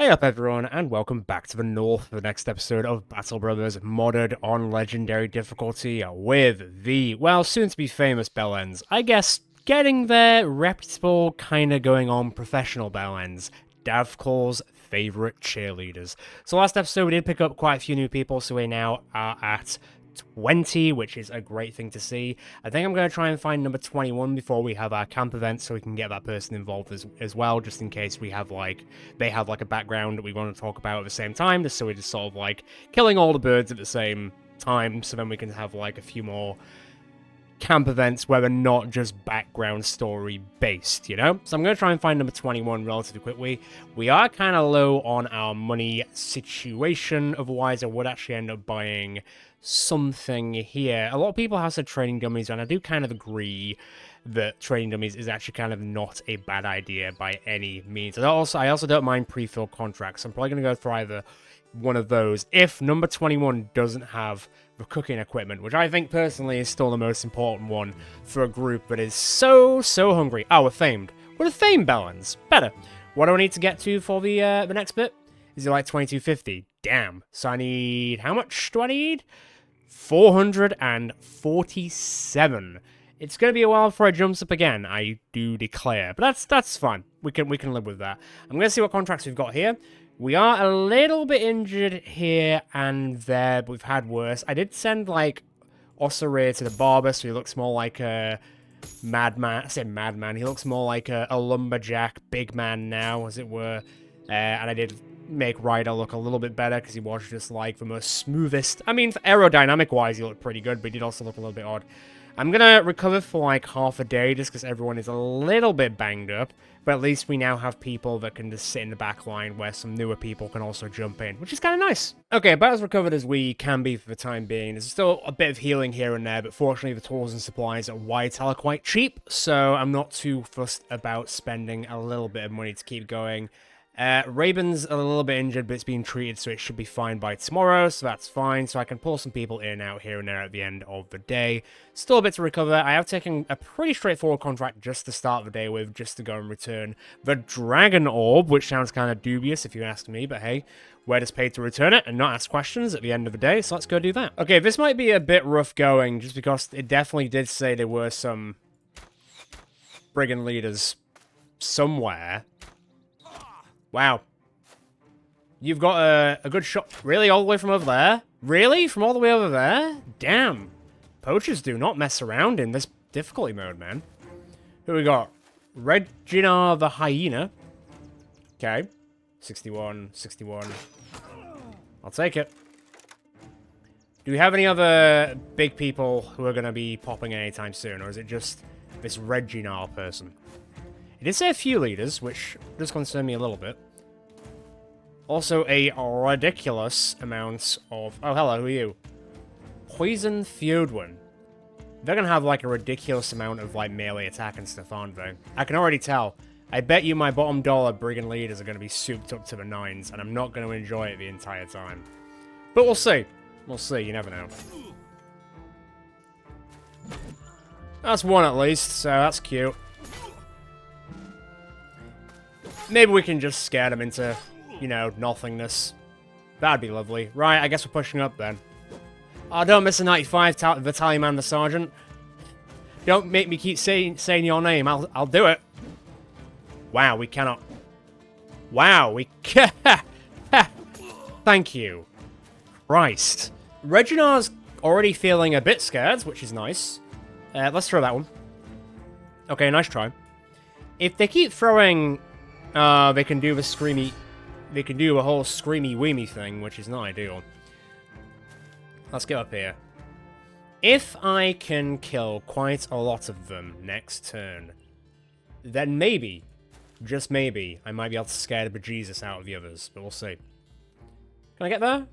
Hey up everyone, and welcome back to the North for the next episode of Battle Brothers modded on Legendary difficulty with the, well, soon-to-be famous bellends. I guess getting there, reputable, kinda going on professional bellends. Davkul's favourite cheerleaders. So last episode we did pick up quite a few new people, so we now are at 20, which is a great thing to see. I think I'm going to try and find number 21 before we have our camp event so we can get that person involved as well, just in case we have they have a background that we want to talk about at the same time, just so we're just sort of killing all the birds at the same time, so then we can have a few more camp events where they're not just background story based, you know? So I'm going to try and find number 21 relatively quickly. We are kind of low on our money situation, otherwise I would actually end up buying something here. A lot of people have said training dummies, and I do kind of agree that training dummies is actually kind of not a bad idea by any means. I also don't mind pre-filled contracts. I'm probably going to go for either one of those if number 21 doesn't have the cooking equipment, which I think personally is still the most important one for a group that is so hungry. Oh, we're famed. We're the famed bellends. Better. What do I need to get to for the next bit? Is it like 2250? Damn. So I need, how much do I need? 447. It's gonna be a while before it jumps up again, I do declare. But that's fine. We can live with that. I'm gonna see what contracts we've got here. We are a little bit injured here and there, but we've had worse. I did send Osseray to the barber, so he looks more like a madman. I said madman. He looks more like a lumberjack, big man now, as it were. And I did make Ryder look a little bit better because he was just the most smoothest. I mean, aerodynamic wise, he looked pretty good, but he did also look a little bit odd. I'm gonna recover for half a day just because everyone is a little bit banged up, but at least we now have people that can just sit in the back line where some newer people can also jump in, which is kind of nice. Okay, about as recovered as we can be for the time being. There's still a bit of healing here and there, but fortunately the tools and supplies at Whitehall are quite cheap, so I'm not too fussed about spending a little bit of money to keep going. Raven's a little bit injured, but it's being treated, so it should be fine by tomorrow, so that's fine. So I can pull some people in and out here and there at the end of the day. Still a bit to recover. I have taken a pretty straightforward contract just to start the day with, just to go and return the Dragon Orb, which sounds kind of dubious if you ask me, but hey, we're just paid to return it and not ask questions at the end of the day, so let's go do that. Okay, this might be a bit rough going, just because it definitely did say there were some Brigand leaders somewhere. Wow. You've got a good shot. Really? All the way from over there? Really? From all the way over there? Damn. Poachers do not mess around in this difficulty mode, man. Who we got? Regina the Hyena. Okay. 61, 61. I'll take it. Do we have any other big people who are going to be popping anytime soon, or is it just this Regina person? It did say a few leaders, which does concern me a little bit. Also, a ridiculous amount of... Oh, hello, who are you? Poison Theodwin. They're gonna have, a ridiculous amount of, melee attack and stuff, aren't they? I can already tell. I bet you my bottom dollar Brigand leaders are gonna be souped up to the nines, and I'm not gonna enjoy it the entire time. But we'll see. We'll see, you never know. That's one at least, so that's cute. Maybe we can just scare them into, nothingness. That'd be lovely. Right, I guess we're pushing up then. Oh, don't miss a 95, Vitaly Man the Sergeant. Don't make me keep saying your name. I'll do it. Wow, we cannot. Wow, we can't. Thank you. Christ. Regina's already feeling a bit scared, which is nice. Let's throw that one. Okay, nice try. If they keep throwing... they can do the screamy... They can do a whole screamy-weemy thing, which is not ideal. Let's get up here. If I can kill quite a lot of them next turn, then maybe, just maybe, I might be able to scare the bejesus out of the others, but we'll see. Can I get there?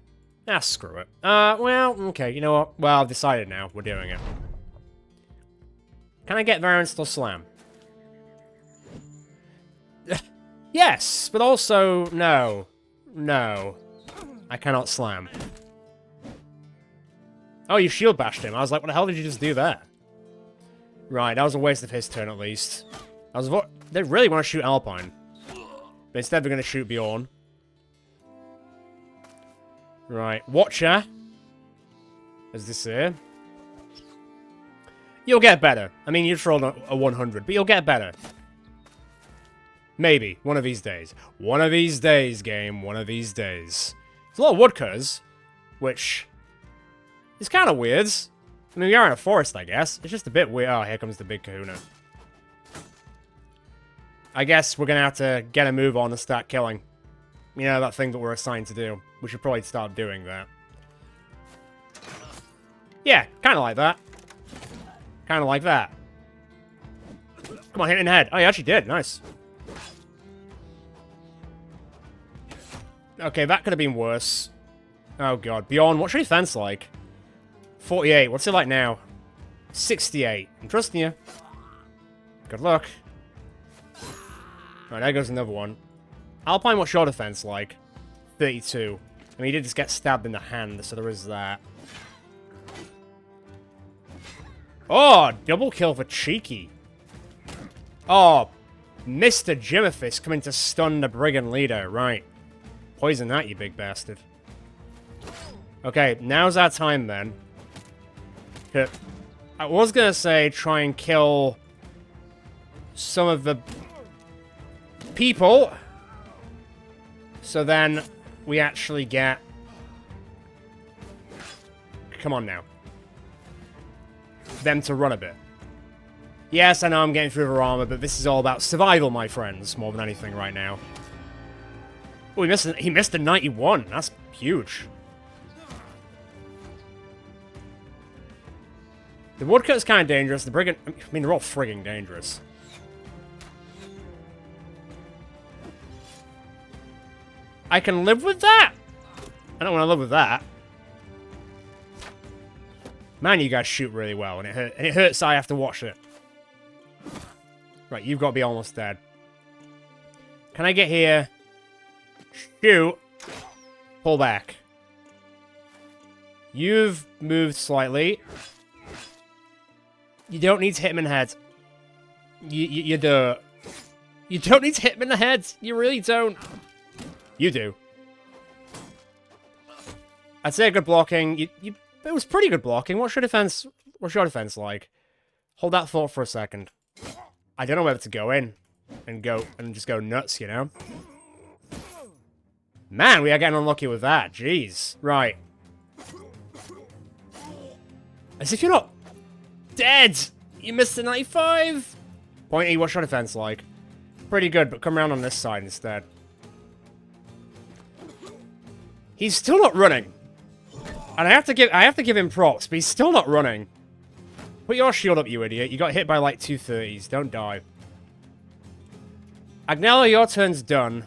Ah, screw it. Well, okay, you know what? Well, I've decided now. We're doing it. Can I get there and still slam? Yes, but also, no. No. I cannot slam. Oh, you shield bashed him. I was like, what the hell did you just do there? Right, that was a waste of his turn at least. They really want to shoot Alpine. But instead they're going to shoot Bjorn. Right, Watcher. As this here. You'll get better. I mean, you just rolled a 100, but you'll get better. Maybe. One of these days. One of these days, game. One of these days. There's a lot of woodcutters, which is kind of weird. I mean, we are in a forest, I guess. It's just a bit weird. Oh, here comes the big kahuna. I guess we're going to have to get a move on and start killing. You know, that thing that we're assigned to do. We should probably start doing that. Yeah, kind of like that. Kind of like that. Come on, hit in the head. Oh, you actually did. Nice. Okay, that could have been worse. Oh, God. Beyond, what's your defense like? 48. What's it like now? 68. I'm trusting you. Good luck. Alright, there goes another one. Alpine, what's your defense like? 32. I mean, he did just get stabbed in the hand, so there is that. Oh, double kill for Cheeky. Oh, Mr. Jimmerfist coming to stun the Brigand leader. Right. Poison that, you big bastard. Okay, now's our time then. I was gonna say try and kill some of the people, so then we actually get... Come on now. Them to run a bit. Yes, I know I'm getting through their armor, but this is all about survival, my friends, more than anything right now. Oh, he missed a 91. That's huge. The woodcut's kind of dangerous. The brigand... I mean, they're all frigging dangerous. I can live with that? I don't want to live with that. Man, you guys shoot really well, and it hurts I have to watch it. Right, you've got to be almost dead. Can I get here? Shoot. Pull back. You've moved slightly. You don't need to hit him in the head. You do. You don't need to hit him in the head. You really don't. You do. I'd say good blocking. It was pretty good blocking. What's your defense? What's your defense like? Hold that thought for a second. I don't know whether to go in and just go nuts, you know? Man, we are getting unlucky with that. Jeez. Right. As if you're not dead. You missed the 95. Pointy, what's your defense like? Pretty good, but come around on this side instead. He's still not running. And I have to give him props, but he's still not running. Put your shield up, you idiot. You got hit by like 230s. Don't die. Agnello, your turn's done.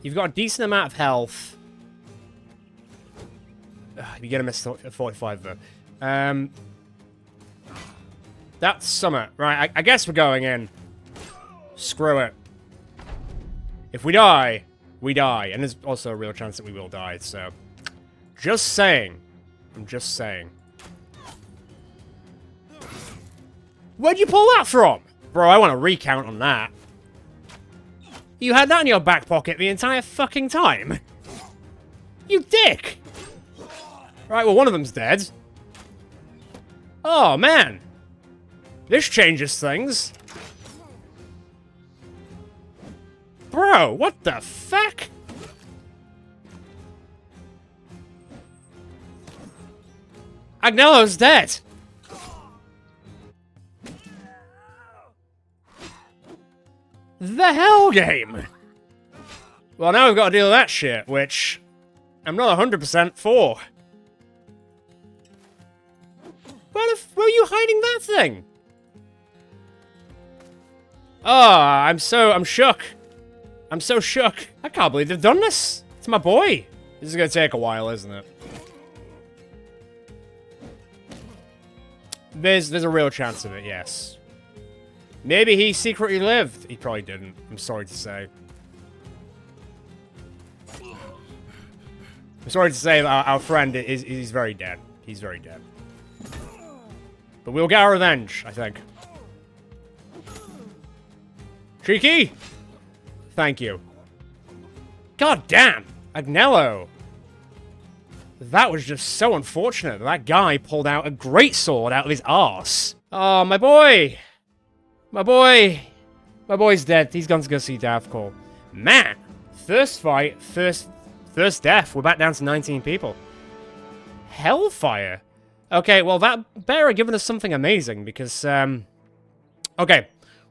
You've got a decent amount of health. You're gonna miss 45 though. That's Summit. Right, I guess we're going in. Screw it. If we die, we die. And there's also a real chance that we will die, so... Just saying. I'm just saying. Where'd you pull that from? Bro, I want a recount on that. You had that in your back pocket the entire fucking time? You dick! Right, well, one of them's dead. Oh, man. This changes things. Bro, what the fuck? Agnello's dead. The hell game? Well, now we've got to deal with that shit, which I'm not 100% for. Where are you hiding that thing? Oh, I'm shook. I'm so shook. I can't believe they've done this. It's my boy. This is gonna take a while, isn't it? There's a real chance of it, yes. Maybe he secretly lived. He probably didn't. I'm sorry to say. I'm sorry to say that our friend is very dead. He's very dead. But we'll get our revenge, I think. Cheeky! Thank you. God damn! Agnello! That was just so unfortunate. That guy pulled out a greatsword out of his arse. Oh, my boy. My boy. My boy's dead. He's gone to go see Davkul. Man. First fight. First death. We're back down to 19 people. Hellfire. Okay, well, that better have given us something amazing because, okay.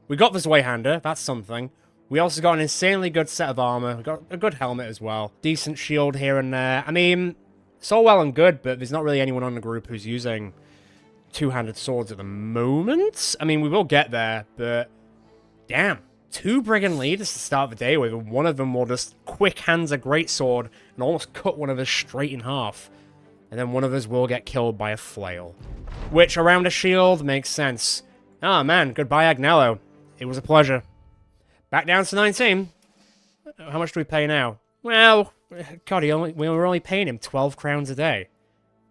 We got this Wayhander. That's something. We also got an insanely good set of armor. We got a good helmet as well. Decent shield here and there. I mean, it's all well and good, but there's not really anyone on the group who's using two-handed swords at the moment. I mean, we will get there, but damn. 2 Brigand leaders to start the day with, and one of them will just quick hands a greatsword and almost cut one of us straight in half. And then one of us will get killed by a flail. Which, around a shield, makes sense. Ah, man, goodbye, Agnello. It was a pleasure. Back down to 19. How much do we pay now? Well, God, we were only paying him 12 crowns a day.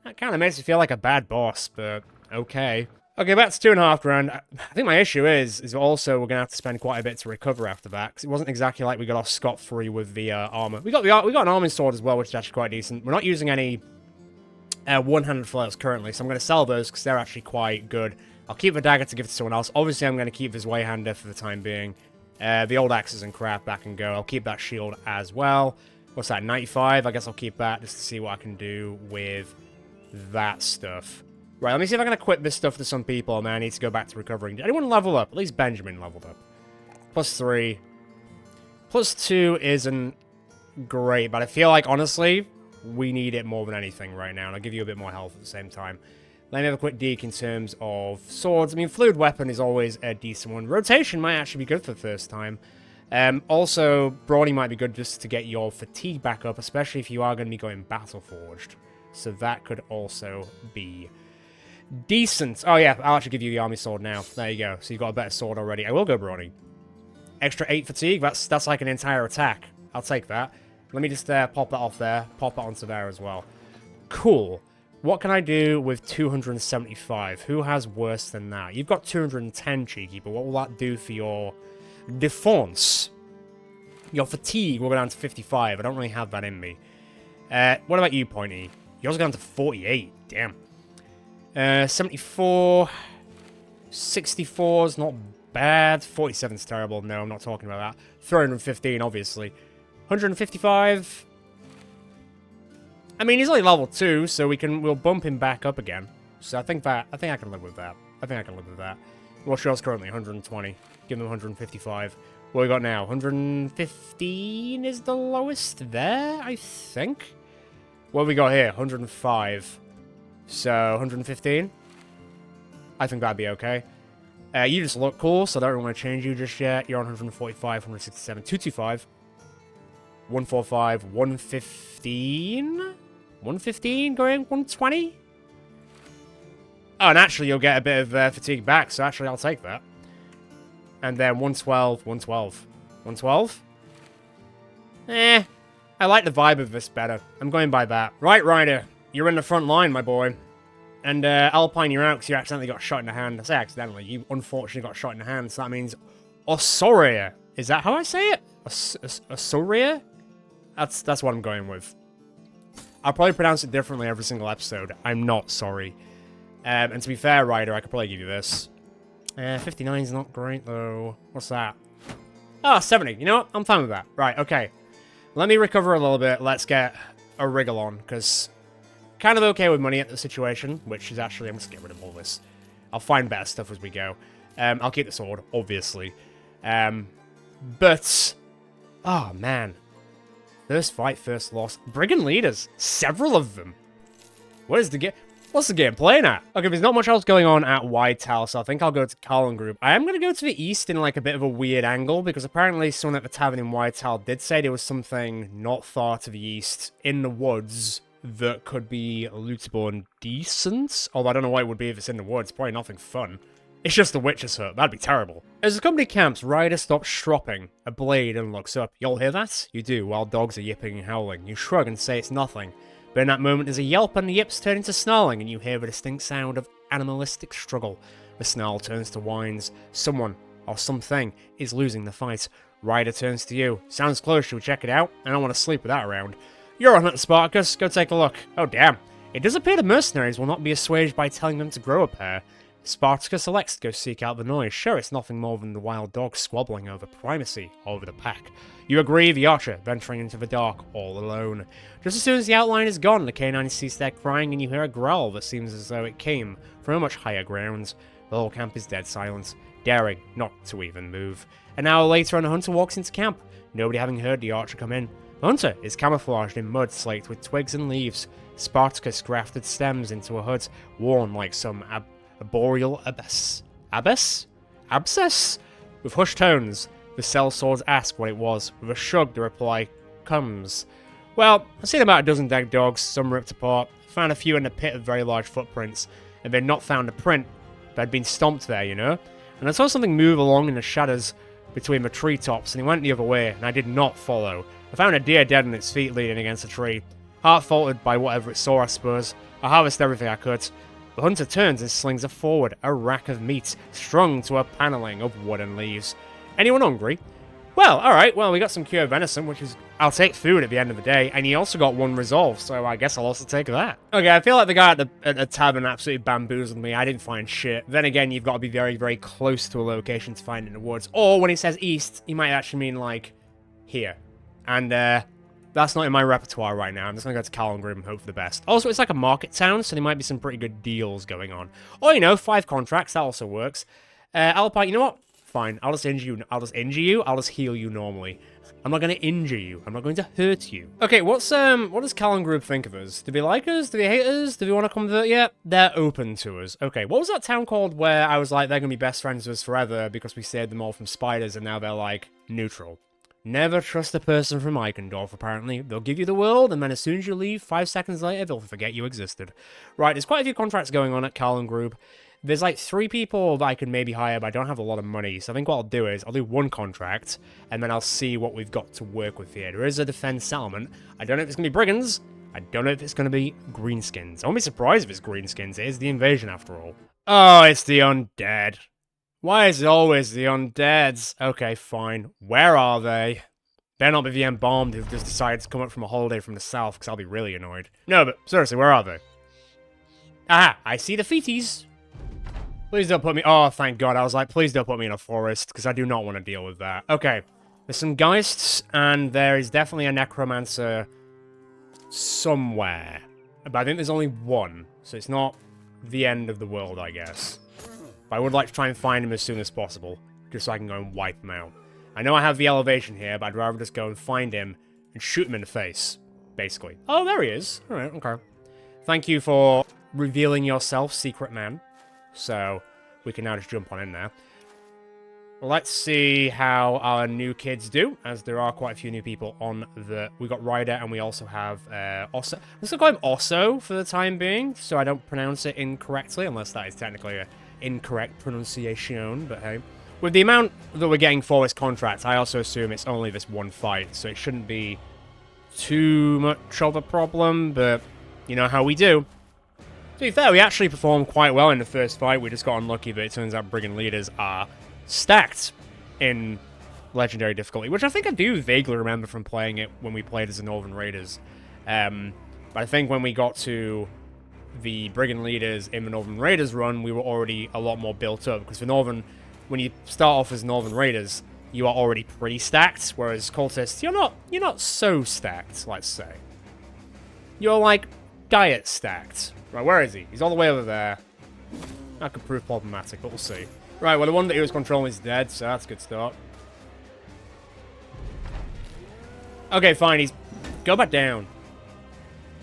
That kind of makes me feel like a bad boss, but okay. Okay, that's 2.5 grand. I think my issue is also we're going to have to spend quite a bit to recover after that, because it wasn't exactly like we got off scot-free with the armor. We got an arming sword as well, which is actually quite decent. We're not using any one-handed flails currently, so I'm going to sell those because they're actually quite good. I'll keep the dagger to give to someone else. Obviously, I'm going to keep this Wayhander for the time being. The old axes and crap, that can go. I'll keep that shield as well. What's that, 95? I guess I'll keep that just to see what I can do with that stuff. Right, let me see if I can equip this stuff to some people. Oh, man, I need to go back to recovering. Did anyone level up? At least Benjamin leveled up. +3. +2 isn't great, but I feel like, honestly, we need it more than anything right now. And I'll give you a bit more health at the same time. Let me have a quick deke in terms of swords. I mean, fluid weapon is always a decent one. Rotation might actually be good for the first time. Also, brawny might be good just to get your fatigue back up, especially if you are going to be going battle forged. So that could also be decent. Oh yeah, I'll actually give you the army sword now. There you go. So you've got a better sword already. I will go brawny. Extra 8 fatigue. That's like an entire attack. I'll take that. Let me just pop that off there. Pop that onto there as well. Cool. What can I do with 275? Who has worse than that? You've got 210, Cheeky, but what will that do for your defense? Your fatigue will go down to 55. I don't really have that in me. What about you, Pointy? Yours go down to 48. Damn. 74. 64 is not bad. 47 is terrible. No, I'm not talking about that. 315, obviously. 155. I mean, he's only level 2, so we'll bump him back up again. So I think I can live with that. What's yours currently? 120. Give him 155. What we got now? 115 is the lowest there, I think. What have we got here? 105. So 115. I think that'd be okay. You just look cool, so I don't really want to change you just yet. You're on 145, 167, 225, 145, 115. 115 going 120? Oh, and actually you'll get a bit of fatigue back, so actually I'll take that. And then 112, 112. 112? I like the vibe of this better. I'm going by that. Right, Ryder, you're in the front line, my boy. And Alpine, you're out because you accidentally got shot in the hand. I say accidentally, you unfortunately got shot in the hand, so that means Osoria. Is that how I say it? Osoria? That's what I'm going with. I'll probably pronounce it differently every single episode. I'm not sorry. And to be fair, Ryder, I could probably give you this. 59 is not great, though. What's that? Oh, 70. You know what? I'm fine with that. Right, okay. Let me recover a little bit. Let's get a wriggle on, because kind of okay with money at the situation, which is actually, I'm just going to get rid of all this. I'll find better stuff as we go. I'll keep the sword, obviously. But, oh, man. First fight, first loss. Brigand leaders. Several of them. What's the game playing at? Okay, there's not much else going on at Whitehall, so I think I'll go to Carlin Group. I am going to go to the east in like a bit of a weird angle, because apparently someone at the tavern in Whitehall did say there was something not far to the east in the woods that could be lootable and decent. Although I don't know what it would be if it's in the woods. Probably nothing fun. It's just the witch's hut. That'd be terrible. As the company camps, Ryder stops stropping a blade and looks up. You'll hear that? You do, while dogs are yipping and howling. You shrug and say it's nothing. But in that moment, there's a yelp and the yips turn into snarling, and you hear the distinct sound of animalistic struggle. The snarl turns to whines. Someone, or something, is losing the fight. Ryder turns to you. Sounds close, should we check it out? I don't want to sleep with that around. You're on it, Spartacus. Go take a look. Oh, damn. It does appear the mercenaries will not be assuaged by telling them to grow a pair. Spartacus elects to go seek out the noise. Sure, it's nothing more than the wild dog squabbling over primacy over the pack. You agree, the archer, venturing into the dark, all alone. Just as soon as the outline is gone, the canines cease their crying and you hear a growl that seems as though it came from a much higher ground. The whole camp is dead silent, daring not to even move. An hour later, and a hunter walks into camp, nobody having heard the archer come in. The hunter is camouflaged in mud slaked with twigs and leaves. Spartacus grafted stems into a hood, worn like some arboreal abyss. Abscess? With hushed tones, the sellswords ask what it was. With a shrug, the reply comes. Well, I've seen about a dozen dead dogs, some ripped apart. Found a few in a pit of very large footprints, and they'd not found a print, but had been stomped there, you know? And I saw something move along in the shadows between the treetops, and it went the other way, and I did not follow. I found a deer dead on its feet leaning against a tree. Heart faltered by whatever it saw, I suppose. I harvested everything I could. The hunter turns and slings a forward, a rack of meat, strung to a paneling of wooden leaves. Anyone hungry? Well, alright, well, we got some cured venison, which is... I'll take food at the end of the day, and he also got one resolve, so I guess I'll also take that. Okay, I feel like the guy at the tavern absolutely bamboozled me. I didn't find shit. Then again, you've got to be very, very close to a location to find it in the woods. Or, when he says east, he might actually mean, like, here. And, that's not in my repertoire right now. I'm just gonna go to Calangrim and hope for the best. Also, it's like a market town, so there might be some pretty good deals going on. Or, you know, 5 contracts, that also works. Alpine, you know what? Fine, I'll just injure you. I'll just heal you normally. I'm not going to injure you. I'm not going to hurt you. Okay, what does Calangrim think of us? Do they like us? Do they hate us? Do they want to convert yet? They're open to us. Okay, what was that town called where I was like, they're going to be best friends with us forever because we saved them all from spiders and now they're like, neutral. Never trust a person from Eichendorf, apparently. They'll give you the world, and then as soon as you leave, 5 seconds later, they'll forget you existed. Right, there's quite a few contracts going on at Calangrim. There's like 3 people that I can maybe hire, but I don't have a lot of money. So I think what I'll do is, I'll do 1 contract, and then I'll see what we've got to work with here. There is a defense settlement. I don't know if it's going to be brigands. I don't know if it's going to be greenskins. I won't be surprised if it's greenskins. It is the invasion, after all. Oh, it's the undead. Why is it always the undeads? Okay, fine. Where are they? They're not the embalmed who've just decided to come up from a holiday from the south, because I'll be really annoyed. No, but seriously, where are they? Aha, I see the feeties. Please don't put me... Oh, thank God. I was like, please don't put me in a forest, because I do not want to deal with that. Okay. There's some geists, and there is definitely a necromancer somewhere. But I think there's only one, so it's not the end of the world, I guess. But I would like to try and find him as soon as possible, just so I can go and wipe him out. I know I have the elevation here, but I'd rather just go and find him and shoot him in the face, basically. Oh, there he is. Alright, okay. Thank you for revealing yourself, secret man. So, we can now just jump on in there. Let's see how our new kids do, as there are quite a few new people on the... We got Ryder, and we also have Osso. I'm just going to call him Osso for the time being, so I don't pronounce it incorrectly, unless that is technically an incorrect pronunciation, but hey. With the amount that we're getting for this contract, I also assume it's only this 1 fight, so it shouldn't be too much of a problem, but you know how we do. To be fair, we actually performed quite well in the first fight. We just got unlucky that it turns out Brigand leaders are stacked in Legendary difficulty, which I think I do vaguely remember from playing it when we played as the Northern Raiders. But I think when we got to the Brigand leaders in the Northern Raiders run, we were already a lot more built up. Because for Northern, when you start off as Northern Raiders, you are already pretty stacked, whereas Cultists, you're not so stacked, let's say. You're like diet stacked. Right, where is he? He's all the way over there. That could prove problematic, but we'll see. Right, well, the one that he was controlling is dead, so that's a good start. Okay, fine, he's... Go back down.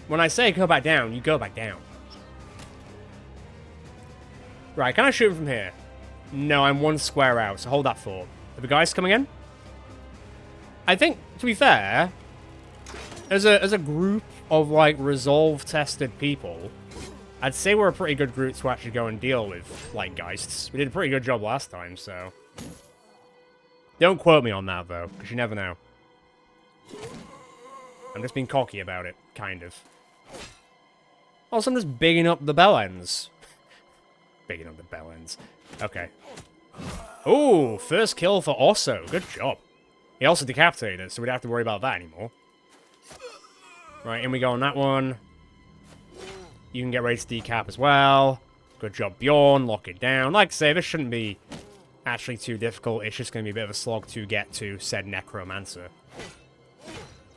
When I say go back down, you go back down. Right, can I shoot him from here? No, I'm 1 square out, so hold that thought. Are the guys coming in? I think, to be fair, as a group of, like, resolve-tested people, I'd say we're a pretty good group to actually go and deal with, like, geists. We did a pretty good job last time, so... Don't quote me on that, though, because you never know. I'm just being cocky about it, kind of. Also, I'm just bigging up the bell ends. Bigging up the bell ends. Okay. Ooh, first kill for Osso. Good job. He also decapitated it, so we don't have to worry about that anymore. Right, in we go on that one. You can get ready to decap as well. Good job, Bjorn. Lock it down. Like I say, this shouldn't be actually too difficult. It's just going to be a bit of a slog to get to said necromancer.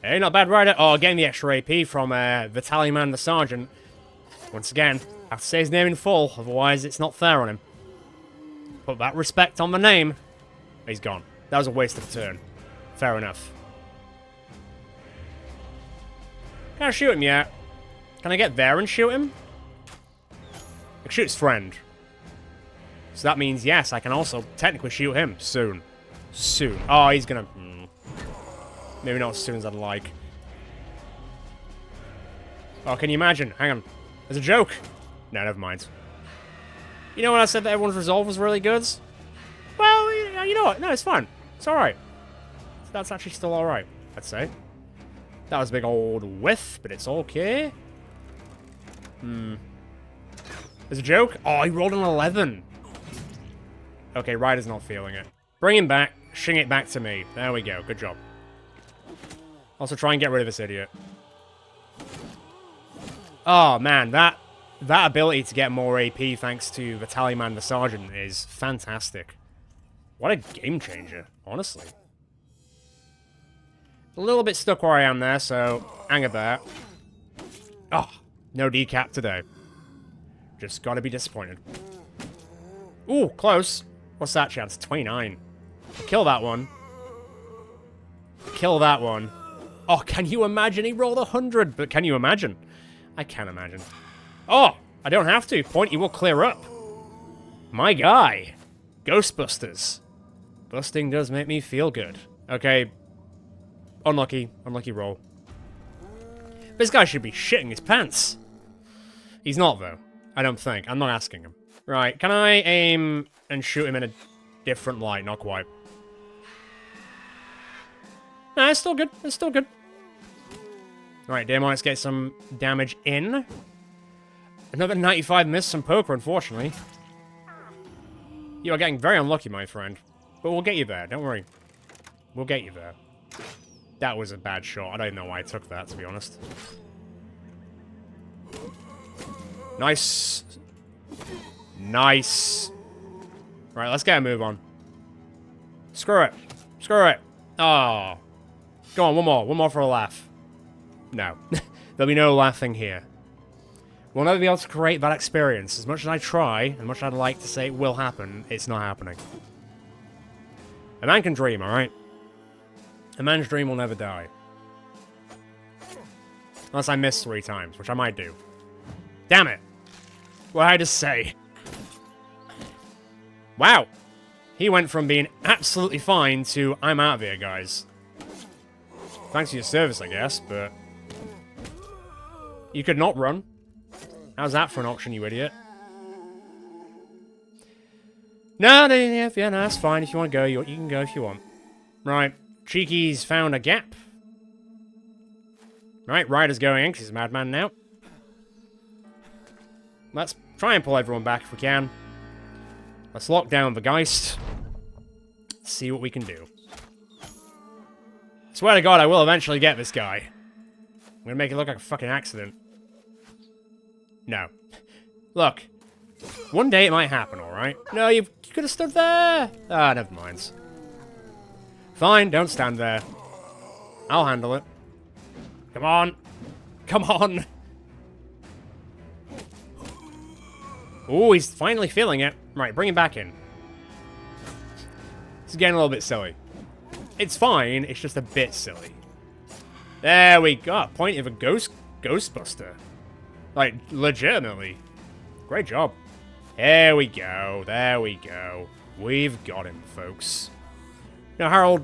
Hey, not bad, Ryder. Oh, getting the extra AP from Man the Sergeant. Once again, I have to say his name in full, otherwise it's not fair on him. Put that respect on the name. He's gone. That was a waste of a turn. Fair enough. Can I shoot him yet? Can I get there and shoot him? I can shoot his friend. So that means, yes, I can also technically shoot him soon. Soon. Oh, he's gonna... Maybe not as soon as I'd like. Oh, can you imagine? Hang on. There's a joke. No, never mind. You know when I said that everyone's resolve was really good? Well, you know what? No, it's fine. It's alright. That's actually still alright, I'd say. That was a big old whiff, but it's okay. There's a joke? Oh, he rolled an 11. Okay, Ryder's not feeling it. Bring him back. Shing it back to me. There we go. Good job. Also, try and get rid of this idiot. Oh, man. That ability to get more AP thanks to Man the Sergeant is fantastic. What a game changer, honestly. A little bit stuck where I am there, so hang about. Oh, no decap today. Just gotta be disappointed. Ooh, close. What's that chance? 29. Kill that one. Kill that one. Oh, can you imagine? He rolled 100. But can you imagine? I can't imagine. Oh, I don't have to. Pointy will clear up. My guy. Ghostbusters. Busting does make me feel good. Okay. Unlucky. Unlucky roll. This guy should be shitting his pants. He's not, though. I don't think. I'm not asking him. Right, can I aim and shoot him in a different light? Not quite. Nah, it's still good. It's still good. Alright, Daemon, let's get some damage in. Another 95 miss from poker, unfortunately. You are getting very unlucky, my friend. But we'll get you there, don't worry. We'll get you there. That was a bad shot. I don't know why I took that, to be honest. Nice. Nice. Right, let's get a move on. Screw it. Screw it. Oh. Go on, one more. One more for a laugh. No. There'll be no laughing here. We'll never be able to create that experience. As much as I try, and much as I'd like to say it will happen, it's not happening. A man can dream, alright? A man's dream will never die. Unless I miss 3 times, which I might do. Damn it! What did I just say? Wow! He went from being absolutely fine to, I'm out of here, guys. Thanks for your service, I guess, but... You could not run. How's that for an option, you idiot? No, yeah, no, that's fine. If you want to go, you can go if you want. Right. Cheeky's found a gap. Right, Ryder's going in because he's a madman now. Let's try and pull everyone back if we can. Let's lock down the Geist. See what we can do. Swear to God, I will eventually get this guy. I'm gonna make it look like a fucking accident. No. Look. One day it might happen, alright? No, you could have stood there! Ah, never mind. Fine, don't stand there. I'll handle it. Come on. Come on! Ooh, he's finally feeling it. Right, bring him back in. This is getting a little bit silly. It's fine, it's just a bit silly. There we go. Point of a Ghostbuster. Like, legitimately. Great job. There we go. There we go. We've got him, folks. Now, Harold,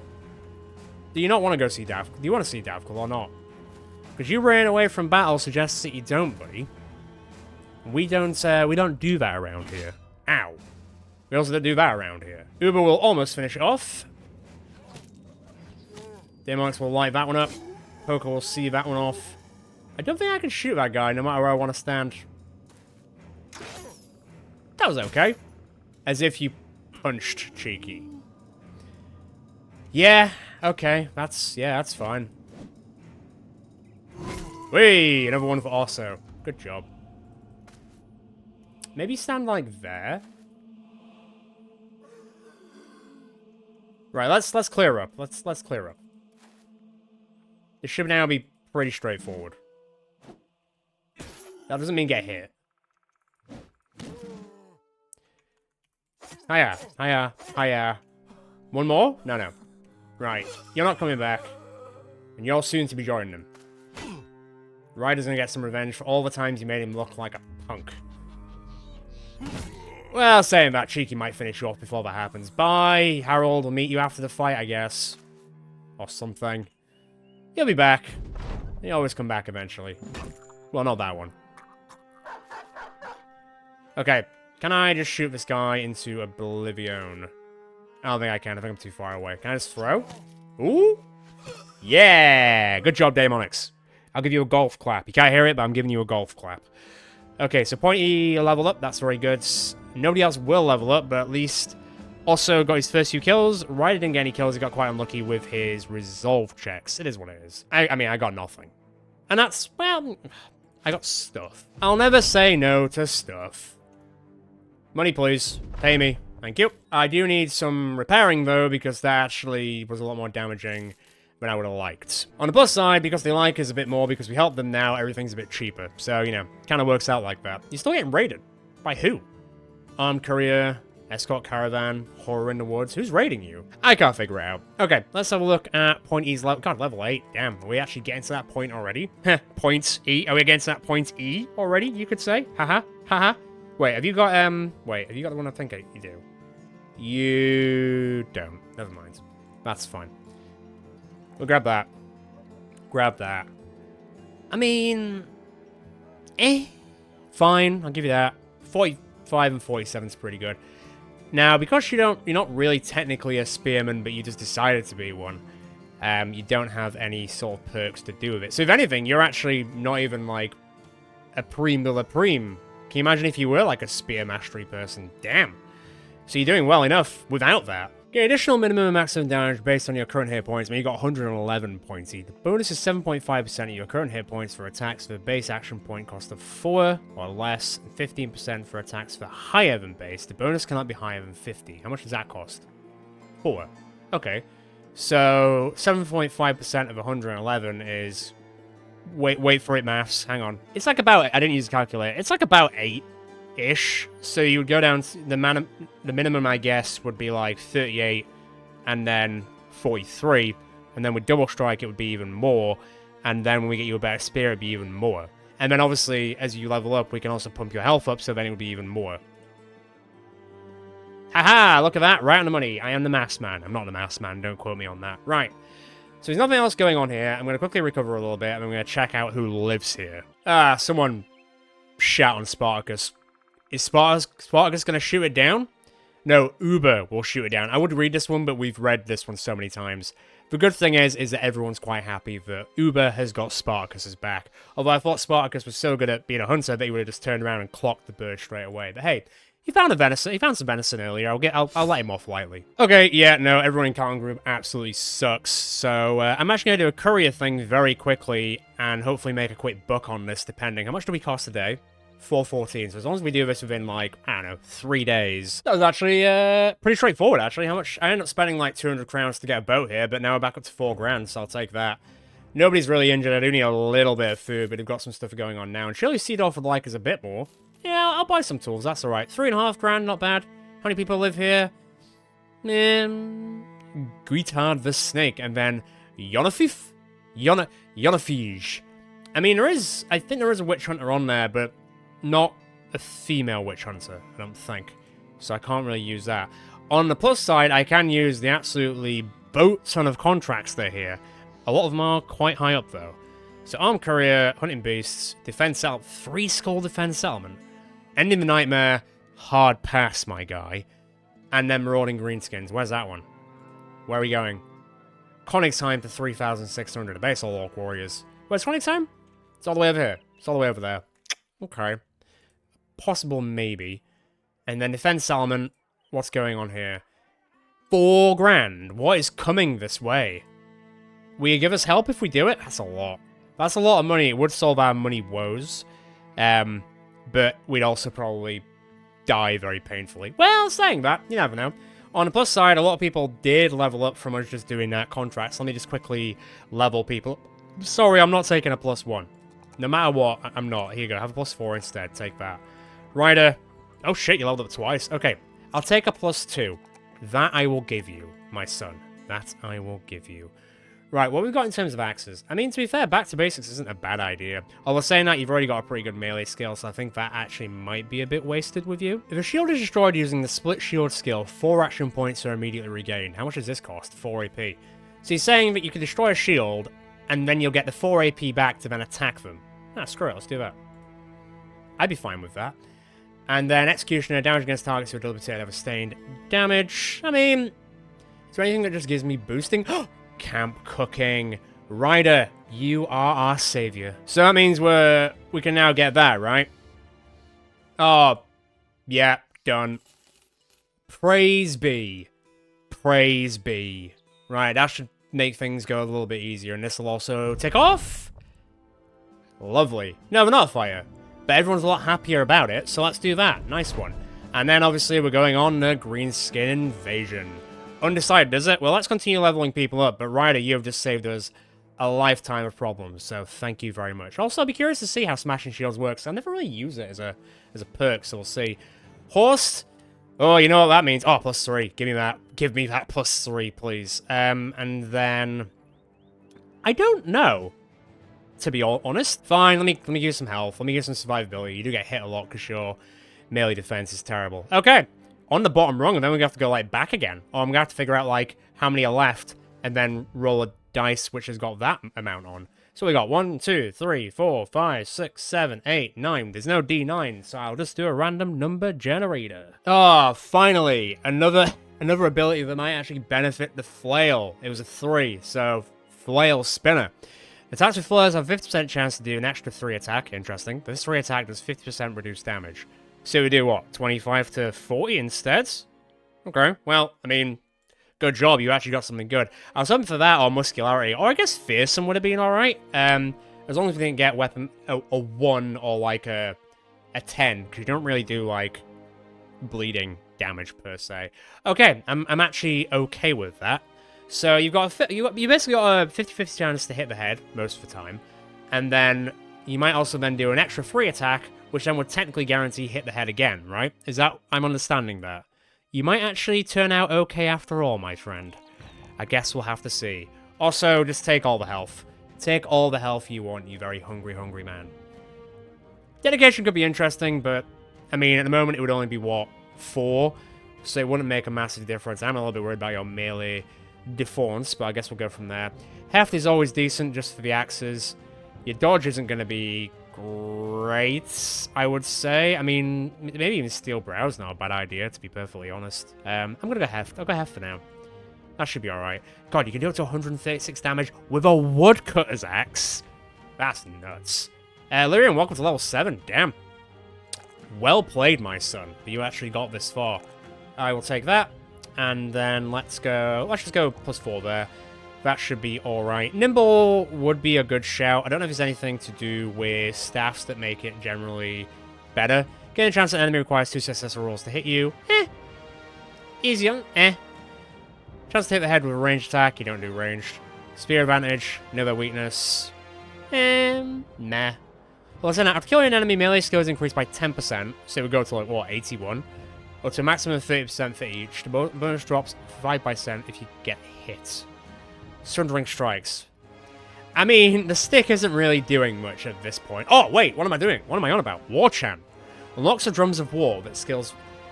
do you not want to go see Davkul? Do you want to see Davkul or not? Because you ran away from battle suggests that you don't, buddy. We don't do that around here. Ow. We also don't do that around here. Uber will almost finish it off. Daemonics will light that one up. Poker will see that one off. I don't think I can shoot that guy no matter where I want to stand. That was okay. As if you punched Cheeky. Yeah, okay. That's fine. Whee! Another one for Osso. Good job. Maybe stand like there. Right, let's clear up. Let's clear up. This should now be pretty straightforward. That doesn't mean get hit. Hiya, hiya, hiya. One more? No, no. Right, you're not coming back. And you're soon to be joining them. Ryder's gonna get some revenge for all the times you made him look like a punk. Well, saying that, Cheeky might finish you off before that happens. Bye, Harold. We'll meet you after the fight, I guess. Or something. He'll be back. He always come back eventually. Well, not that one. Okay, can I just shoot this guy into oblivion? I don't think I can. I think I'm too far away. Can I just throw? Ooh! Yeah! Good job, Daemonix. I'll give you a golf clap. You can't hear it, but I'm giving you a golf clap. Okay, so Pointy leveled up. That's very good. Nobody else will level up, but at least also got his first few kills. Ryder didn't get any kills. He got quite unlucky with his resolve checks. It is what it is. I mean, I got nothing. And that's, well, I got stuff. I'll never say no to stuff. Money, please. Pay me. Thank you. I do need some repairing, though, because that actually was a lot more damaging than I would have liked. On the plus side, because they like us a bit more, because we help them now, everything's a bit cheaper. So, you know, kind of works out like that. You're still getting raided. By who? Armed courier, escort caravan, horror in the woods. Who's raiding you? I can't figure it out. Okay, let's have a look at Point E's level. God, level 8. Damn, are we actually getting to that point already? Heh, Point E. Are we getting to that Point E already, you could say? Haha, haha. Wait, have you got, wait, have you got the one I think you do? You don't. Never mind. That's fine. We'll grab that. Grab that. I mean... Fine, I'll give you that. 45 and 47 is pretty good. Now, because you're not really technically a spearman, but you just decided to be one, you don't have any sort of perks to do with it. So if anything, you're actually not even, like, a prime de la prime. Can you imagine if you were, like, a spear mastery person? Damn. So you're doing well enough without that. Get additional minimum and maximum damage based on your current hit points. I mean, you got 111 points. The bonus is 7.5% of your current hit points for attacks with a base action point cost of 4 or less, and 15% for attacks for higher than base. The bonus cannot be higher than 50. How much does that cost? 4. Okay. So 7.5% of 111 is... Wait for it, maths. Hang on. It's like about... I didn't use a calculator. It's like about 8-ish. So you would go down... The minimum, I guess, would be like 38 and then 43. And then with double strike, it would be even more. And then when we get you a better spear, it would be even more. And then obviously, as you level up, we can also pump your health up, so then it would be even more. Haha! Look at that. Right on the money. I am the mass man. I'm not the mass man. Don't quote me on that. Right. So there's nothing else going on here. I'm going to quickly recover a little bit, and I'm going to check out who lives here. Ah, someone shout on Spartacus. Is Spartacus going to shoot it down? No, Uber will shoot it down. I would read this one, but we've read this one so many times. The good thing is that everyone's quite happy that Uber has got Spartacus's back. Although I thought Spartacus was so good at being a hunter that he would have just turned around and clocked the bird straight away. But hey, he found some venison earlier. I'll let him off lightly. Okay, yeah, no, everyone in Carlton Group absolutely sucks. So I'm actually going to do a courier thing very quickly and hopefully make a quick buck on this, depending. How much do we cost a day? 414. So as long as we do this within, like, I don't know, 3 days. That was actually pretty straightforward, actually. How much? I ended up spending like 200 crowns to get a boat here, but now we're back up to 4 grand, so I'll take that. Nobody's really injured. I do need a little bit of food, but we've got some stuff going on now. And surely Seedorf would like us a bit more. Yeah, I'll buy some tools. That's alright. 3.5 grand, not bad. How many people live here? Guitard the Snake, and then Yonafif? Yonafij. I mean, I think there is a witch hunter on there, but not a female witch hunter, I don't think. So I can't really use that. On the plus side, I can use the absolutely boat ton of contracts that are here. A lot of them are quite high up, though. So armed courier, hunting beasts, defense settlement, 3 skull defense settlement. Ending the nightmare, hard pass, my guy. And then marauding greenskins. Where's that one? Where are we going? Konigsheim for 3,600. A base all orc warriors. Where's Konigsheim? It's all the way over here. It's all the way over there. Okay. Possible maybe. And then defense settlement. What's going on here? 4 grand. What is coming this way? Will you give us help if we do it? That's a lot. That's a lot of money. It would solve our money woes. But we'd also probably die very painfully. Well, saying that, you never know. On the plus side, a lot of people did level up from us just doing that contracts. Let me just quickly level people. Sorry, I'm not taking a +1. No matter what, I'm not. Here you go. Have a +4 instead. Take that. Rider. Oh shit, you leveled up twice. Okay. I'll take a +2. That I will give you, my son. That I will give you. Right, what we've got in terms of axes. I mean, to be fair, back to basics isn't a bad idea. Although saying that, you've already got a pretty good melee skill, so I think that actually might be a bit wasted with you. If a shield is destroyed using the split shield skill, 4 action points are immediately regained. How much does this cost? 4 AP. So he's saying that you can destroy a shield, and then you'll get the 4 AP back to then attack them. Ah, screw it, let's do that. I'd be fine with that. And then Executioner, damage against targets who are debilitated have sustained damage. I mean, is there anything that just gives me boosting? Camp cooking. Rider, you are our savior. So that means we can now get that, right? Oh, yeah, done. Praise be. Praise be. Right, that should make things go a little bit easier, and this will also tick off. Lovely. No, we're not fire, but everyone's a lot happier about it, so let's do that. Nice one. And then, obviously, we're going on the green skin invasion. Undecided, is it? Well, let's continue leveling people up, but Ryder, you have just saved us a lifetime of problems, so thank you very much. Also, I'll be curious to see how Smashing Shields works. I never really use it as a perk, so we'll see. Horse. Oh, you know what that means. Oh, +3. Give me that. Give me that +3, please. And then... I don't know, to be honest. Fine, let me give you some health. Let me give you some survivability. You do get hit a lot because your melee defense is terrible. Okay. On the bottom rung, and then we have to go, like, back again. Or I'm going to have to figure out, like, how many are left, and then roll a dice which has got that amount on. So we got 1, 2, 3, 4, 5, 6, 7, 8, 9. There's no D9, so I'll just do a random number generator. Ah, finally! Another ability that might actually benefit the flail. It was a 3, so flail spinner. Attacks with flails have a 50% chance to do an extra 3 attack. Interesting. This 3 attack does 50% reduced damage. So we do what? 25 to 40 instead? Okay, well, I mean, good job, you actually got something good. I was hoping for that or muscularity, or I guess fearsome would have been alright. As long as we didn't get weapon a 1 or like a 10, because you don't really do like bleeding damage per se. Okay, I'm actually okay with that. So you basically got a 50-50 chance to hit the head most of the time, and then you might also then do an extra 3 attack, which then would technically guarantee hit the head again, right? Is that... I'm understanding that. You might actually turn out okay after all, my friend. I guess we'll have to see. Also, just take all the health. Take all the health you want, you very hungry, hungry man. Dedication could be interesting, but... I mean, at the moment, it would only be, what, 4? So it wouldn't make a massive difference. I'm a little bit worried about your melee defense, but I guess we'll go from there. Heft is always decent, just for the axes. Your dodge isn't going to be... great, I would say. I mean, maybe even Steel Brow's not a bad idea, to be perfectly honest. I'm gonna go Heft. I'll go Heft for now. That should be alright. God, you can do up to 136 damage with a woodcutter's axe. That's nuts. Lyrian, welcome to level 7. Damn. Well played, my son. You actually got this far. I will take that. And then let's go... Let's just go +4 there. That should be alright. Nimble would be a good shout. I don't know if there's anything to do with staffs that make it generally better. Getting a chance an enemy requires 2 successful rolls to hit you. Easy on. Chance to hit the head with a ranged attack. You don't do ranged. Spear advantage. Another weakness. Nah. Well, listen, after killing an enemy, melee skills increase by 10%. So it would go to, like, what, 81? Or to a maximum of 30% for each. The bonus drops 5% if you get hit. Sundering strikes. I mean, the stick isn't really doing much at this point. Oh, wait, what am I doing? What am I on about? War Chant. Unlocks the Drums of War that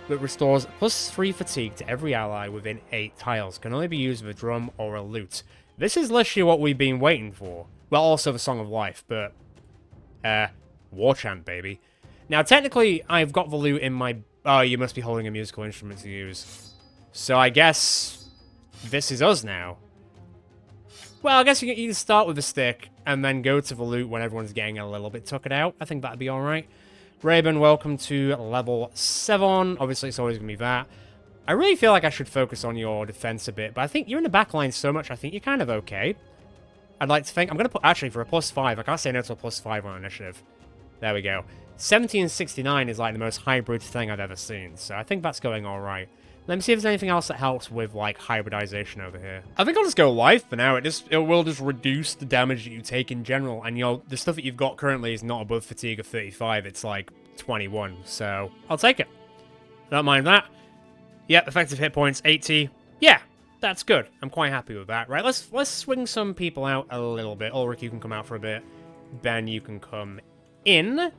restores +3 fatigue to every ally within 8 tiles. Can only be used with a drum or a lute. This is literally what we've been waiting for. Well, also the Song of Life, but... War Chant, baby. Now, technically, I've got the lute in my... Oh, you must be holding a musical instrument to use. So I guess... this is us now. Well, I guess you can either start with the stick and then go to the loot when everyone's getting a little bit tuckered out. I think that'd be alright. Raven, welcome to level 7. Obviously, it's always going to be that. I really feel like I should focus on your defense a bit, but I think you're in the back line so much, I think you're kind of okay. I'd like to think. I'm going to put, actually, for a +5, I can't say no to a +5 on initiative. There we go. 1769 is like the most hybrid thing I've ever seen, so I think that's going alright. Let me see if there's anything else that helps with, like, hybridization over here. I think I'll just go life for now. It will just reduce the damage that you take in general, and, you know, the stuff that you've got currently is not above fatigue of 35, it's, like, 21, so I'll take it. Don't mind that. Yep, effective hit points, 80. Yeah, that's good. I'm quite happy with that. Right, let's swing some people out a little bit. Ulrich, you can come out for a bit. Ben, you can come in.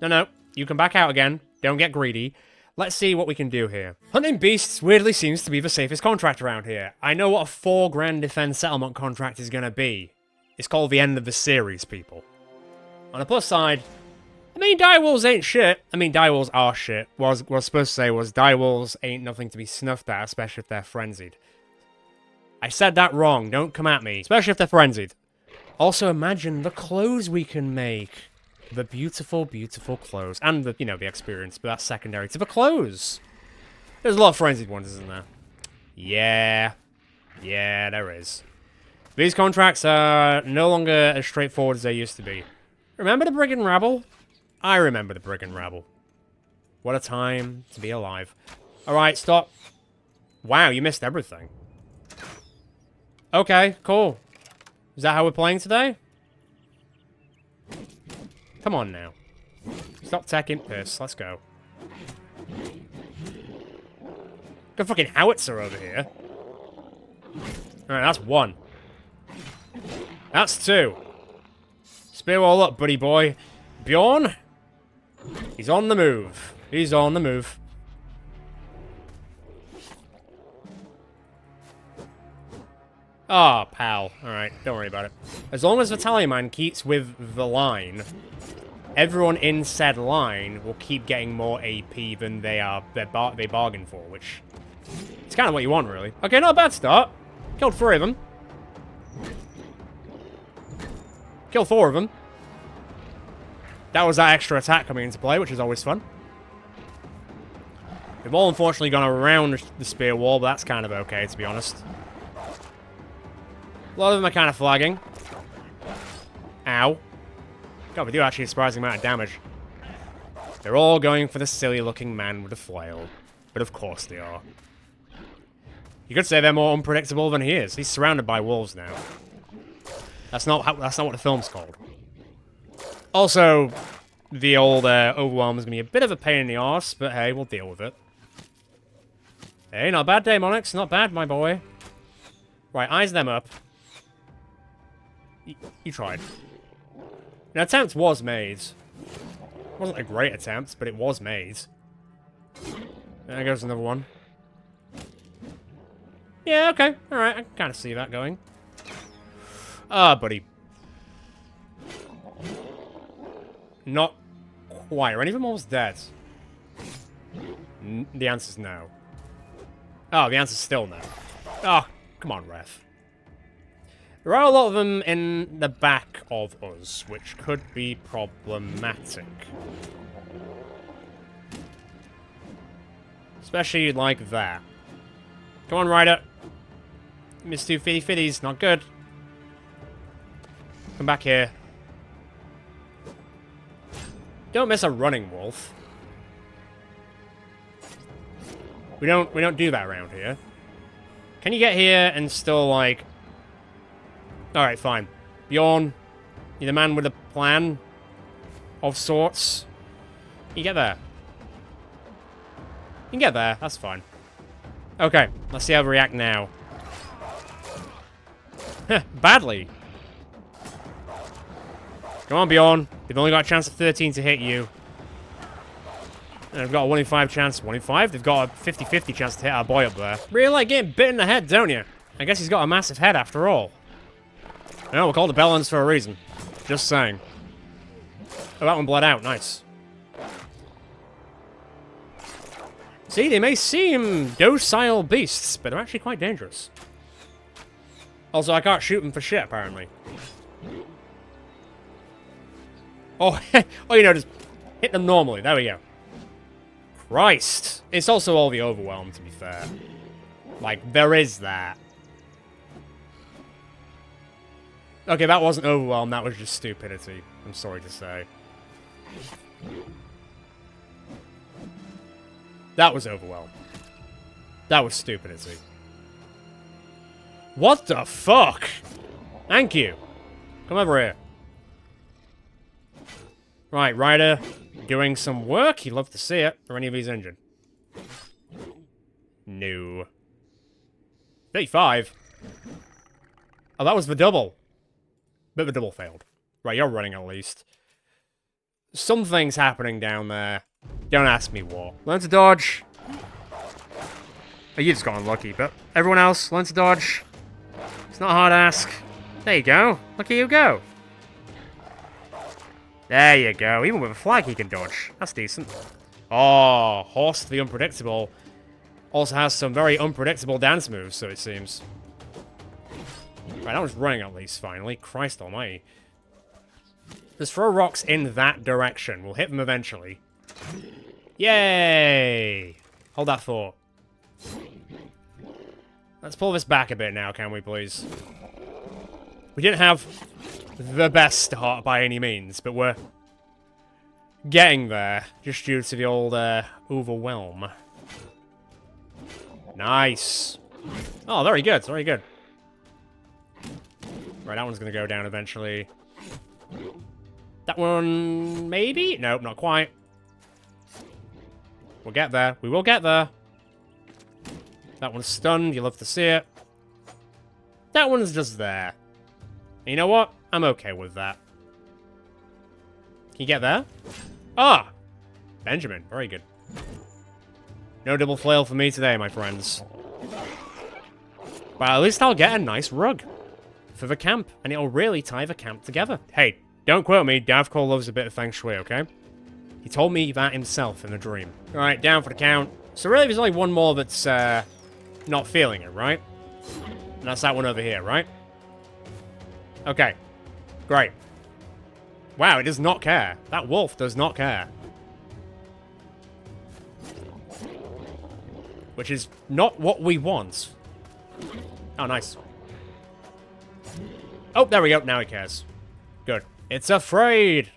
No, you can back out again. Don't get greedy. Let's see what we can do here. Hunting beasts weirdly seems to be the safest contract around here. I know what a 4 grand defense settlement contract is going to be. It's called the end of the series, people. On the plus side, I mean, direwolves ain't shit. I mean, direwolves are shit. What I was supposed to say was direwolves ain't nothing to be snuffed at, especially if they're frenzied. I said that wrong. Don't come at me. Especially if they're frenzied. Also, imagine the clothes we can make. The beautiful, beautiful clothes. And the, you know, the experience, but that's secondary to the clothes. There's a lot of frenzied ones, isn't there? Yeah. Yeah, there is. These contracts are no longer as straightforward as they used to be. Remember the Brigand rabble? I remember the Brigand rabble. What a time to be alive. Alright, stop. Wow, you missed everything. Okay, cool. Is that how we're playing today? Come on now. Stop taking piss. Let's go. Got a fucking howitzer over here. Alright, that's 1. That's 2. Spear all up, buddy boy. Bjorn? He's on the move. He's on the move. Ah, oh, pal. Alright, don't worry about it. As long as the Tallyman keeps with the line, everyone in said line will keep getting more AP than they bargain for, which is kind of what you want, really. Okay, not a bad start. Killed 3 of them. Killed 4 of them. That was that extra attack coming into play, which is always fun. We've all unfortunately gone around the spear wall, but that's kind of okay, to be honest. A lot of them are kind of flagging. Ow. God, we do actually a surprising amount of damage. They're all going for the silly-looking man with the flail. But of course they are. You could say they're more unpredictable than he is. He's surrounded by wolves now. That's not what the film's called. Also, the old overwhelm is going to be a bit of a pain in the arse, but hey, we'll deal with it. Hey, not a bad day, Monix. Not bad, my boy. Right, eyes them up. You tried. An attempt was made. It wasn't a great attempt, but it was made. There goes another one. Yeah, okay. Alright, I can kind of see that going. Ah, buddy. Not quite. Are any of them almost dead? The answer's no. Oh, the answer's still no. Oh, come on, ref. There are a lot of them in the back of us, which could be problematic. Especially like that. Come on, Ryder. Miss 2 fitty fitties. Not good. Come back here. Don't miss a running wolf. We don't do that around here. Can you get here and still, like... Alright, fine. Bjorn, you're the man with a plan of sorts. You get there. You can get there, that's fine. Okay, let's see how they react now. Badly. Come on, Bjorn. They've only got a chance of 13 to hit you. And they've got a 1 in 5 chance. 1 in 5? They've got a 50-50 chance to hit our boy up there. Really like getting bit in the head, don't you? I guess he's got a massive head after all. No, we're called the Bellends for a reason. Just saying. Oh, that one bled out. Nice. See, they may seem docile beasts, but they're actually quite dangerous. Also, I can't shoot them for shit, apparently. Oh, oh, you know, just hit them normally. There we go. Christ. It's also all the overwhelm, to be fair. Like, there is that. Okay, that wasn't overwhelm, that was just stupidity. I'm sorry to say. That was overwhelm. That was stupidity. What the fuck? Thank you. Come over here. Right, Ryder, doing some work. You'd love to see it. Are any of these injured? No. 35? Oh, that was the double. But the double failed. Right, you're running at least. Something's happening down there. Don't ask me what. Learn to dodge. Oh, you just got unlucky, but everyone else, learn to dodge. It's not a hard ask. There you go. Look at you go. There you go. Even with a flag, he can dodge. That's decent. Oh, Horse the Unpredictable also has some very unpredictable dance moves, so it seems. Right, that was running at least, finally. Christ almighty. Let's throw rocks in that direction. We'll hit them eventually. Yay! Hold that thought. Let's pull this back a bit now, can we, please? We didn't have the best start by any means, but we're getting there, just due to the old overwhelm. Nice. Oh, very good, very good. Right, that one's gonna go down eventually. That one, maybe? Nope, not quite. We'll get there. We will get there. That one's stunned. You love to see it. That one's just there. And you know what? I'm okay with that. Can you get there? Ah! Benjamin. Very good. No double flail for me today, my friends. But at least I'll get a nice rug for the camp, and it'll really tie the camp together. Hey, don't quote me. Davkul loves a bit of feng shui, okay? He told me that himself in a dream. Alright, down for the count. So really, there's only one more that's not feeling it, right? And that's that one over here, right? Okay. Great. Wow, it does not care. That wolf does not care. Which is not what we want. Oh, nice. Oh, there we go. Now it cares. Good. It's afraid.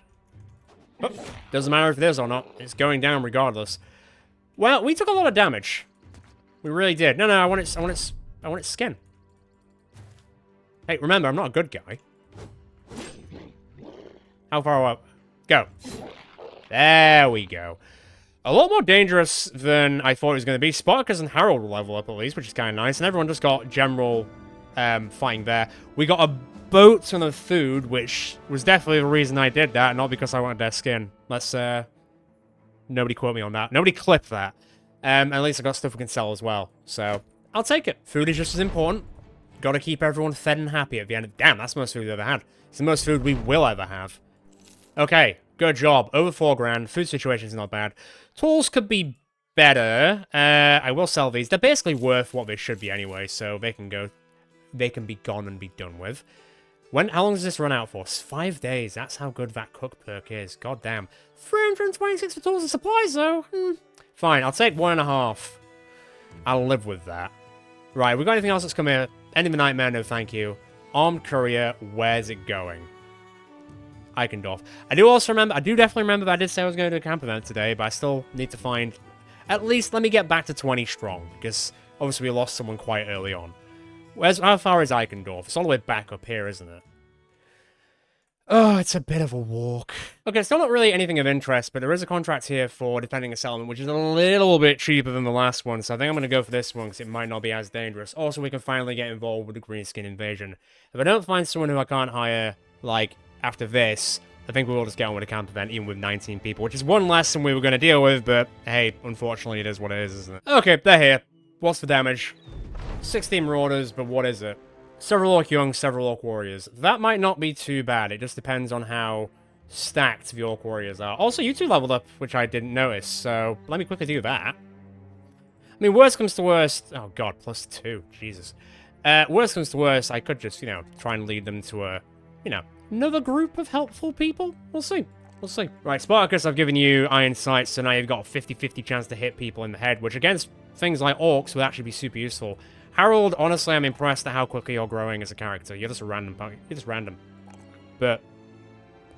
Oh, doesn't matter if it is or not. It's going down regardless. Well, we took a lot of damage. We really did. No, I want its skin. Hey, remember, I'm not a good guy. How far up? Go. There we go. A lot more dangerous than I thought it was going to be. Spartacus and Harold will level up at least, which is kind of nice. And everyone just got general fighting there. We got a boat ton of food, which was definitely the reason I did that, not because I wanted their skin. Let's, nobody quote me on that. Nobody clip that. At least I got stuff we can sell as well. So, I'll take it. Food is just as important. Gotta keep everyone fed and happy at the end of... Damn, that's the most food we've ever had. It's the most food we will ever have. Okay, good job. Over 4 grand. Food situation's not bad. Tools could be better. I will sell these. They're basically worth what they should be anyway, so they can go... They can be gone and be done with. How long does this run out for? 5 days. That's how good that cook perk is. God damn. 326 for tools and supplies, though. Fine, I'll take 1.5. I'll live with that. Right, we got anything else that's come here? End of the nightmare, no thank you. Armed courier, where's it going? Eichendorf. I do definitely remember that I did say I was going to do a camp event today, but I still need to find... At least let me get back to 20 strong, because obviously we lost someone quite early on. How far is Eichendorf? It's all the way back up here, isn't it? Oh, it's a bit of a walk. Okay, still not really anything of interest, but there is a contract here for defending a settlement, which is a little bit cheaper than the last one, so I think I'm going to go for this one, because it might not be as dangerous. Also, we can finally get involved with the Greenskin invasion. If I don't find someone who I can't hire, like, after this, I think we will just get on with a camp event, even with 19 people, which is one less than we were going to deal with, but hey, unfortunately it is what it is, isn't it? Okay, they're here. What's the damage? 16 marauders, but what is it? Several orc young, several orc warriors. That might not be too bad. It just depends on how stacked the orc warriors are. Also, you two leveled up, which I didn't notice, so let me quickly do that. I mean, worst comes to worst... Oh, God, +2. Jesus. Worst comes to worst, I could just, try and lead them to a, another group of helpful people. We'll see. We'll see. Right, Spartacus, I've given you iron sights, so now you've got a 50-50 chance to hit people in the head, which against things like orcs would actually be super useful. Harold, honestly, I'm impressed at how quickly you're growing as a character. You're just a random punk. You're just random. But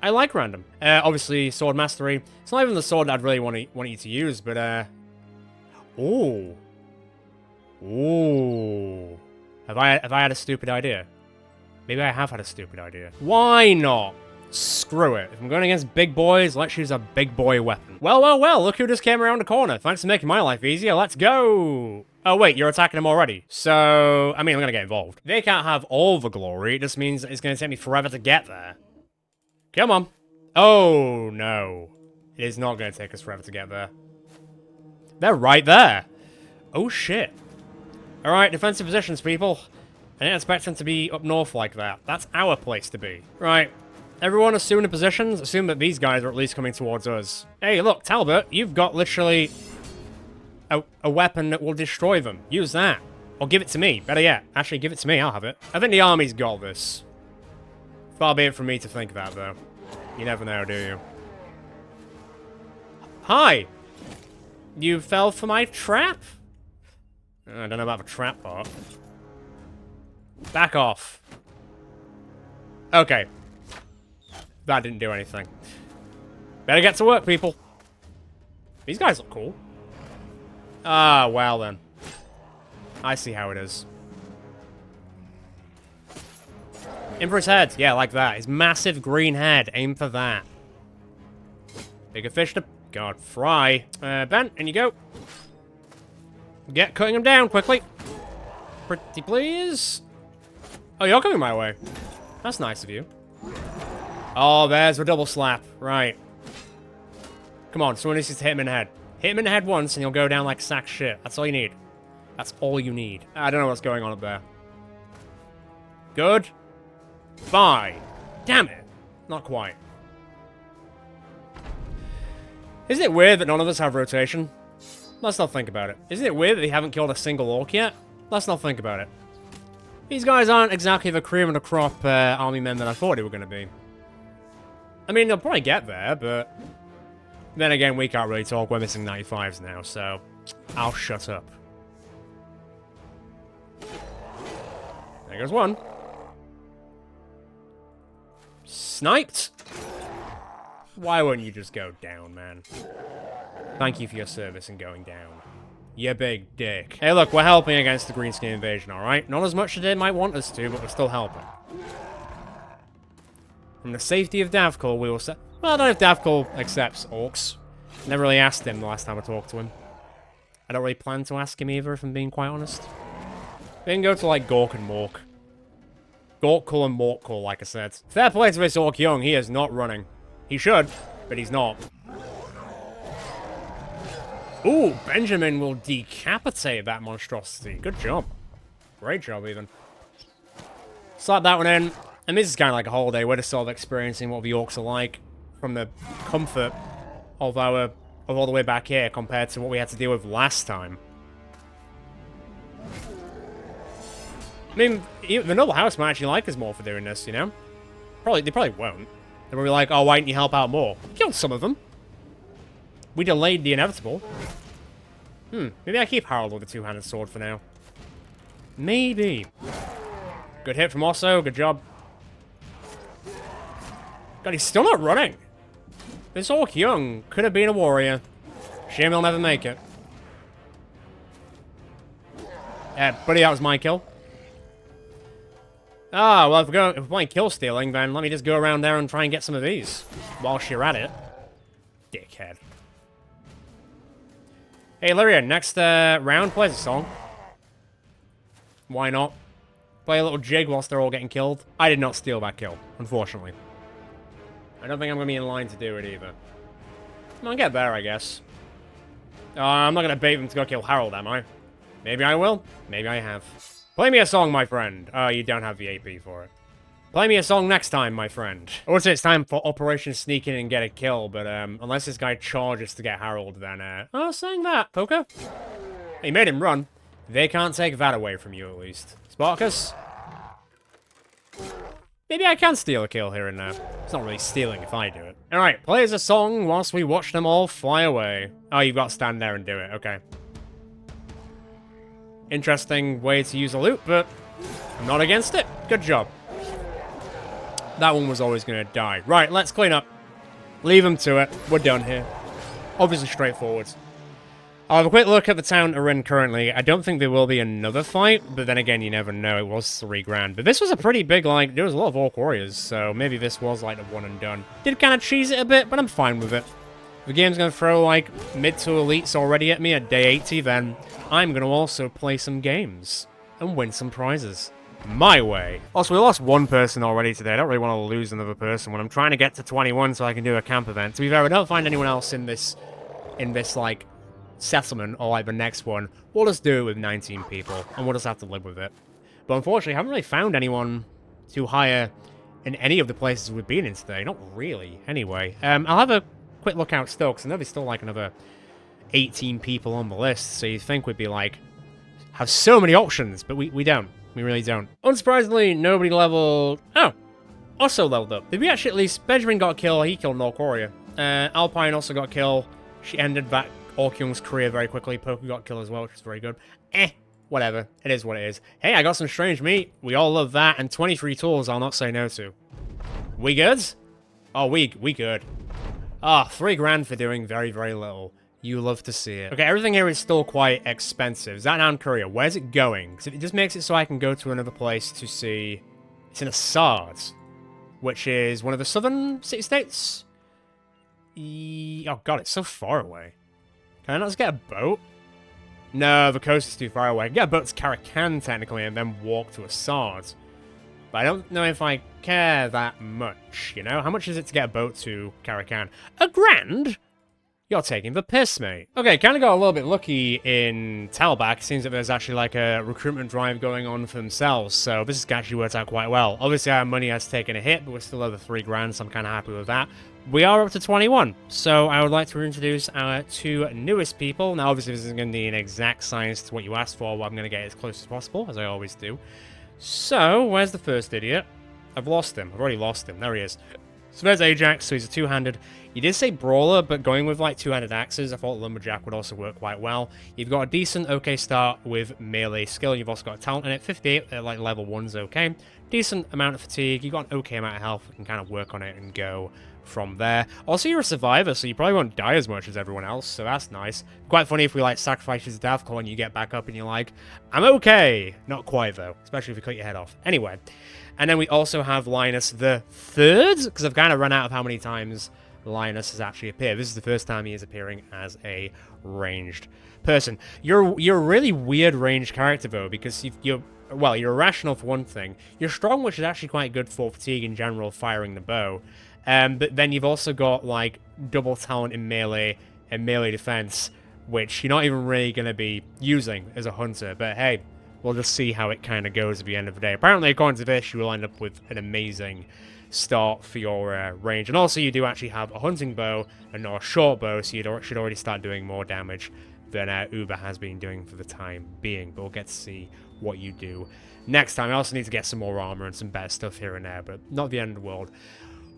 I like random. Obviously, sword mastery. It's not even the sword that I'd really want you to use, but ooh. Ooh. Have I had a stupid idea? Maybe I have had a stupid idea. Why not? Screw it. If I'm going against big boys, let's use a big boy weapon. Well, well, well, look who just came around the corner. Thanks for making my life easier. Let's go. Oh, wait, you're attacking them already. So, I mean, I'm going to get involved. They can't have all the glory. It just means it's going to take me forever to get there. Come on. Oh, no. It is not going to take us forever to get there. They're right there. Oh, shit. All right, defensive positions, people. I didn't expect them to be up north like that. That's our place to be. Right. Everyone assume the positions. Assume that these guys are at least coming towards us. Hey, look, Talbot, you've got literally a weapon that will destroy them. Use that. Or give it to me. Better yet, actually give it to me. I'll have it. I think the army's got this. Far be it from me to think that, though. You never know, do you? Hi! You fell for my trap? I don't know about the trap part. Back off. Okay. That didn't do anything. Better get to work, people. These guys look cool. Ah, well then. I see how it is. In for his head. Yeah, like that. His massive green head. Aim for that. Bigger fish to... God, fry. Ben, in you go. Get cutting him down quickly. Pretty please. Oh, you're coming my way. That's nice of you. Oh, there's a double slap. Right. Come on, someone needs to hit him in the head. Hit him in the head once and he'll go down like sack shit. That's all you need. That's all you need. I don't know what's going on up there. Good. Bye. Damn it. Not quite. Isn't it weird that none of us have rotation? Let's not think about it. Isn't it weird that they haven't killed a single orc yet? Let's not think about it. These guys aren't exactly the cream of the crop army men that I thought they were going to be. I mean, they'll probably get there, but... Then again, we can't really talk. We're missing 95s now, so... I'll shut up. There goes one. Sniped! Why wouldn't you just go down, man? Thank you for your service in going down. You big dick. Hey, look, we're helping against the greenskin invasion, alright? Not as much as they might want us to, but we're still helping. From the safety of Davkul, we will set... Well, I don't know if Davkul accepts orcs. Never really asked him the last time I talked to him. I don't really plan to ask him either, if I'm being quite honest. They can go to, like, Gork and Mork. Gorkul and Morkul, like I said. Fair play to this Orc Young, he is not running. He should, but he's not. Ooh, Benjamin will decapitate that monstrosity. Good job. Great job, even. Slap that one in. And this is kind of like a holiday. We're just sort of experiencing what the orcs are like from the comfort of all the way back here compared to what we had to deal with last time. I mean, the noble house might actually like us more for doing this, you know? They probably won't. They'll be like, oh, why didn't you help out more? We killed some of them. We delayed the inevitable. Maybe I keep Harold with a two-handed sword for now. Maybe. Good hit from Osso, good job. God, he's still not running. This Orc Young could have been a warrior. Shame he'll never make it. Yeah, buddy, that was my kill. Ah, well, if we're playing kill stealing, then let me just go around there and try and get some of these whilst you're at it. Dickhead. Hey, Lyria, next round, play a song. Why not? Play a little jig whilst they're all getting killed. I did not steal that kill, unfortunately. I don't think I'm going to be in line to do it either. I'll get there, I guess. I'm not going to bait them to go kill Harold, am I? Maybe I will. Maybe I have. Play me a song, my friend. You don't have the AP for it. Play me a song next time, my friend. I would say it's time for Operation Sneak In and get a kill, but unless this guy charges to get Harold, then I'll sing that, Poker. He made him run. They can't take that away from you, at least. Sparkus? Maybe I can steal a kill here and there. It's not really stealing if I do it. Alright, play us a song whilst we watch them all fly away. Oh, you've got to stand there and do it. Okay. Interesting way to use a loot, but I'm not against it. Good job. That one was always going to die. Right, let's clean up. Leave them to it. We're done here. Obviously straightforward. I'll have a quick look at the town we're in currently. I don't think there will be another fight, but then again, you never know. It was 3 grand. But this was a pretty big, like, there was a lot of Orc Warriors, so maybe this was, like, a one and done. Did kind of cheese it a bit, but I'm fine with it. If the game's going to throw, like, mid to elites already at me at day 80, then I'm going to also play some games and win some prizes. My way. Also, we lost one person already today. I don't really want to lose another person when I'm trying to get to 21 so I can do a camp event. To be fair, I don't find anyone else in this, like, settlement or like the next one. We'll just do it with 19 people and we'll just have to live with it. But unfortunately, I haven't really found anyone to hire in any of the places we've been in today. Not really, anyway. I'll have a quick look out still, because I know there's still like another 18 people on the list, so you'd think we'd be like, have so many options, but we don't. We really don't. Unsurprisingly, nobody leveled... Oh! Also leveled up. Did we actually at least... Benjamin got a kill, he killed North Warrior. Alpine also got a kill. She ended that Orc Young's career very quickly. Poku got killed as well, which is very good. Whatever. It is what it is. Hey, I got some strange meat. We all love that. And 23 tools I'll not say no to. We good? Oh, we good. Ah, 3 grand for doing very, very little. You love to see it. Okay, everything here is still quite expensive. Is that down courier? Where's it going? Because it just makes it so I can go to another place to see... It's in Assad, which is one of the southern city-states. Oh god, it's so far away. Can I not just get a boat? No, the coast is too far away. I can get a boat to Karakan, technically, and then walk to Assad. But I don't know if I care that much, you know? How much is it to get a boat to Karakan? $1 grand? You're taking the piss, mate. Okay, kind of got a little bit lucky in Talbak. Seems that there's actually like a recruitment drive going on for themselves, so this has actually worked out quite well. Obviously, our money has taken a hit, but we're still over 3 grand, so I'm kind of happy with that. We are up to 21, so I would like to introduce our 2 newest people. Now, obviously, this isn't going to be an exact science to what you asked for, but I'm going to get as close as possible, as I always do. So, where's the first idiot? I've lost him. I've already lost him. There he is. So there's Ajax, so he's a 2-handed. You did say Brawler, but going with like 2-handed axes, I thought Lumberjack would also work quite well. You've got a decent, okay start with melee skill. You've also got a talent in it. 58 at like level 1's okay. Decent amount of fatigue. You've got an okay amount of health. You can kind of work on it and go from there. Also, you're a survivor, so you probably won't die as much as everyone else, so that's nice. Quite funny if we like sacrifice you to Davkul and you get back up and you're like, I'm okay. Not quite though, especially if you cut your head off. Anyway, and then we also have Linus the Third, because I've kind of run out of how many times Linus has actually appeared. This is the first time he is appearing as a ranged person. You're a really weird ranged character though, because you're irrational for one thing. You're strong, which is actually quite good for fatigue in general, firing the bow. But then you've also got, like, double talent in melee and melee defense, which you're not even really going to be using as a hunter. But hey, we'll just see how it kind of goes at the end of the day. Apparently, according to this, you will end up with an amazing start for your range. And also, you do actually have a hunting bow and not a short bow, so you should already start doing more damage than Uber has been doing for the time being. But we'll get to see what you do next time. I also need to get some more armor and some better stuff here and there, but not the end of the world.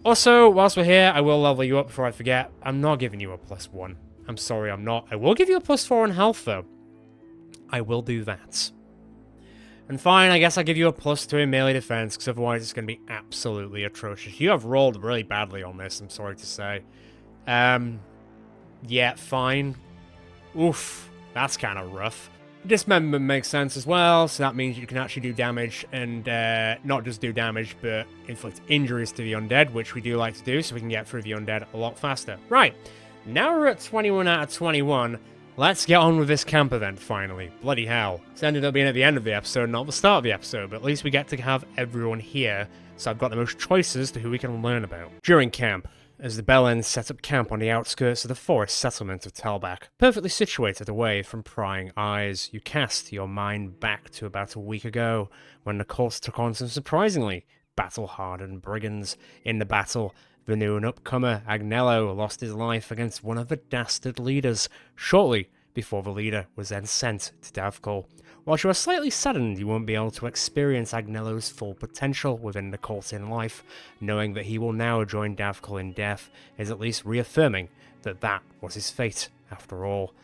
Also, whilst we're here, I will level you up before I forget. I'm not giving you a +1. I'm sorry, I'm not. I will give you a +4 in health, though. I will do that. And fine, I guess I'll give you a +2 in melee defense, because otherwise it's going to be absolutely atrocious. You have rolled really badly on this, I'm sorry to say. Yeah, fine. Oof, that's kind of rough. Dismemberment makes sense as well, so that means you can actually do damage, and not just do damage, but inflict injuries to the undead, which we do like to do, so we can get through the undead a lot faster. Right, now we're at 21 out of 21. Let's get on with this camp event, finally. Bloody hell. It's ended up being at the end of the episode, not the start of the episode, but at least we get to have everyone here, so I've got the most choices to who we can learn about. During camp, as the Bellends set up camp on the outskirts of the forest settlement of Talbak, perfectly situated away from prying eyes, you cast your mind back to about a week ago, when the cult took on some surprisingly battle-hardened brigands. In the battle, the new and upcomer Agnello lost his life against one of the dastard leaders, shortly before the leader was then sent to Davkul. While you are slightly saddened you won't be able to experience Agnello's full potential within the cult in life, knowing that he will now join Davkul in death is at least reaffirming that that was his fate after all.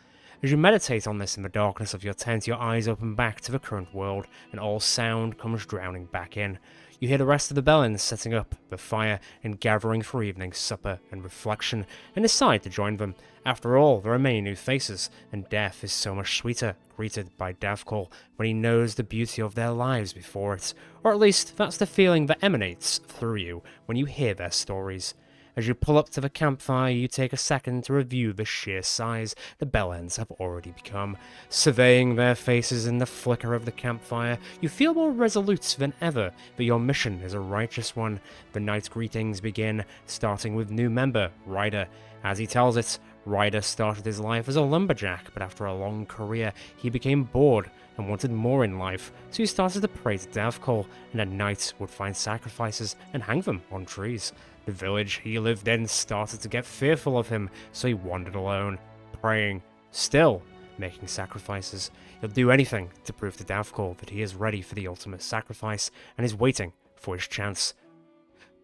As you meditate on this in the darkness of your tent, your eyes open back to the current world, and all sound comes drowning back in. You hear the rest of the Bellends setting up the fire and gathering for evening supper and reflection, and decide to join them. After all, there are many new faces, and death is so much sweeter, greeted by Davkul when he knows the beauty of their lives before it, or at least that's the feeling that emanates through you when you hear their stories. As you pull up to the campfire, you take a second to review the sheer size the Bellends have already become. Surveying their faces in the flicker of the campfire, you feel more resolute than ever that your mission is a righteous one. The night's greetings begin, starting with new member, Ryder. As he tells it, Ryder started his life as a lumberjack, but after a long career, he became bored and wanted more in life, so he started to pray to Davkul, and at night would find sacrifices and hang them on trees. The village he lived in started to get fearful of him, so he wandered alone, praying, still making sacrifices. He'll do anything to prove to Davkul that he is ready for the ultimate sacrifice, and is waiting for his chance.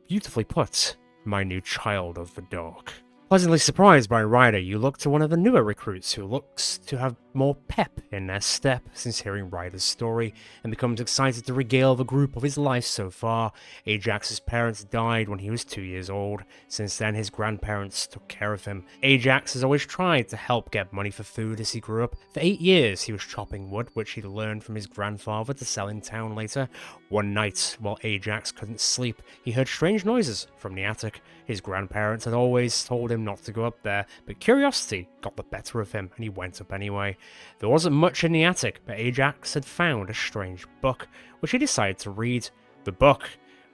Beautifully put, my new child of the dark. Pleasantly surprised by Ryder, you look to one of the newer recruits who looks to have more pep in their step since hearing Ryder's story, and becomes excited to regale the group of his life so far. Ajax's parents died when he was 2 years old. Since then, his grandparents took care of him. Ajax has always tried to help get money for food as he grew up. For 8 years, he was chopping wood, which he learned from his grandfather to sell in town later. One night, while Ajax couldn't sleep, he heard strange noises from the attic. His grandparents had always told him not to go up there, but curiosity got the better of him, and he went up anyway. There wasn't much in the attic, but Ajax had found a strange book, which he decided to read. The book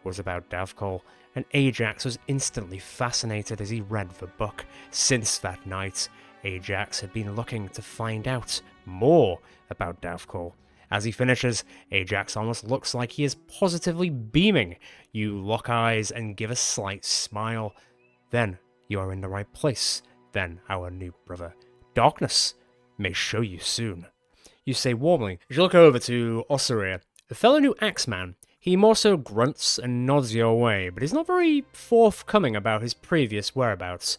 was about Davkul, and Ajax was instantly fascinated as he read the book. Since that night, Ajax had been looking to find out more about Davkul. As he finishes, Ajax almost looks like he is positively beaming. You lock eyes and give a slight smile. Then you are in the right place. Then our new brother, Darkness, may show you soon. You say warmly as you look over to Osirier, the fellow new Axeman. He more so grunts and nods your way, but is not very forthcoming about his previous whereabouts.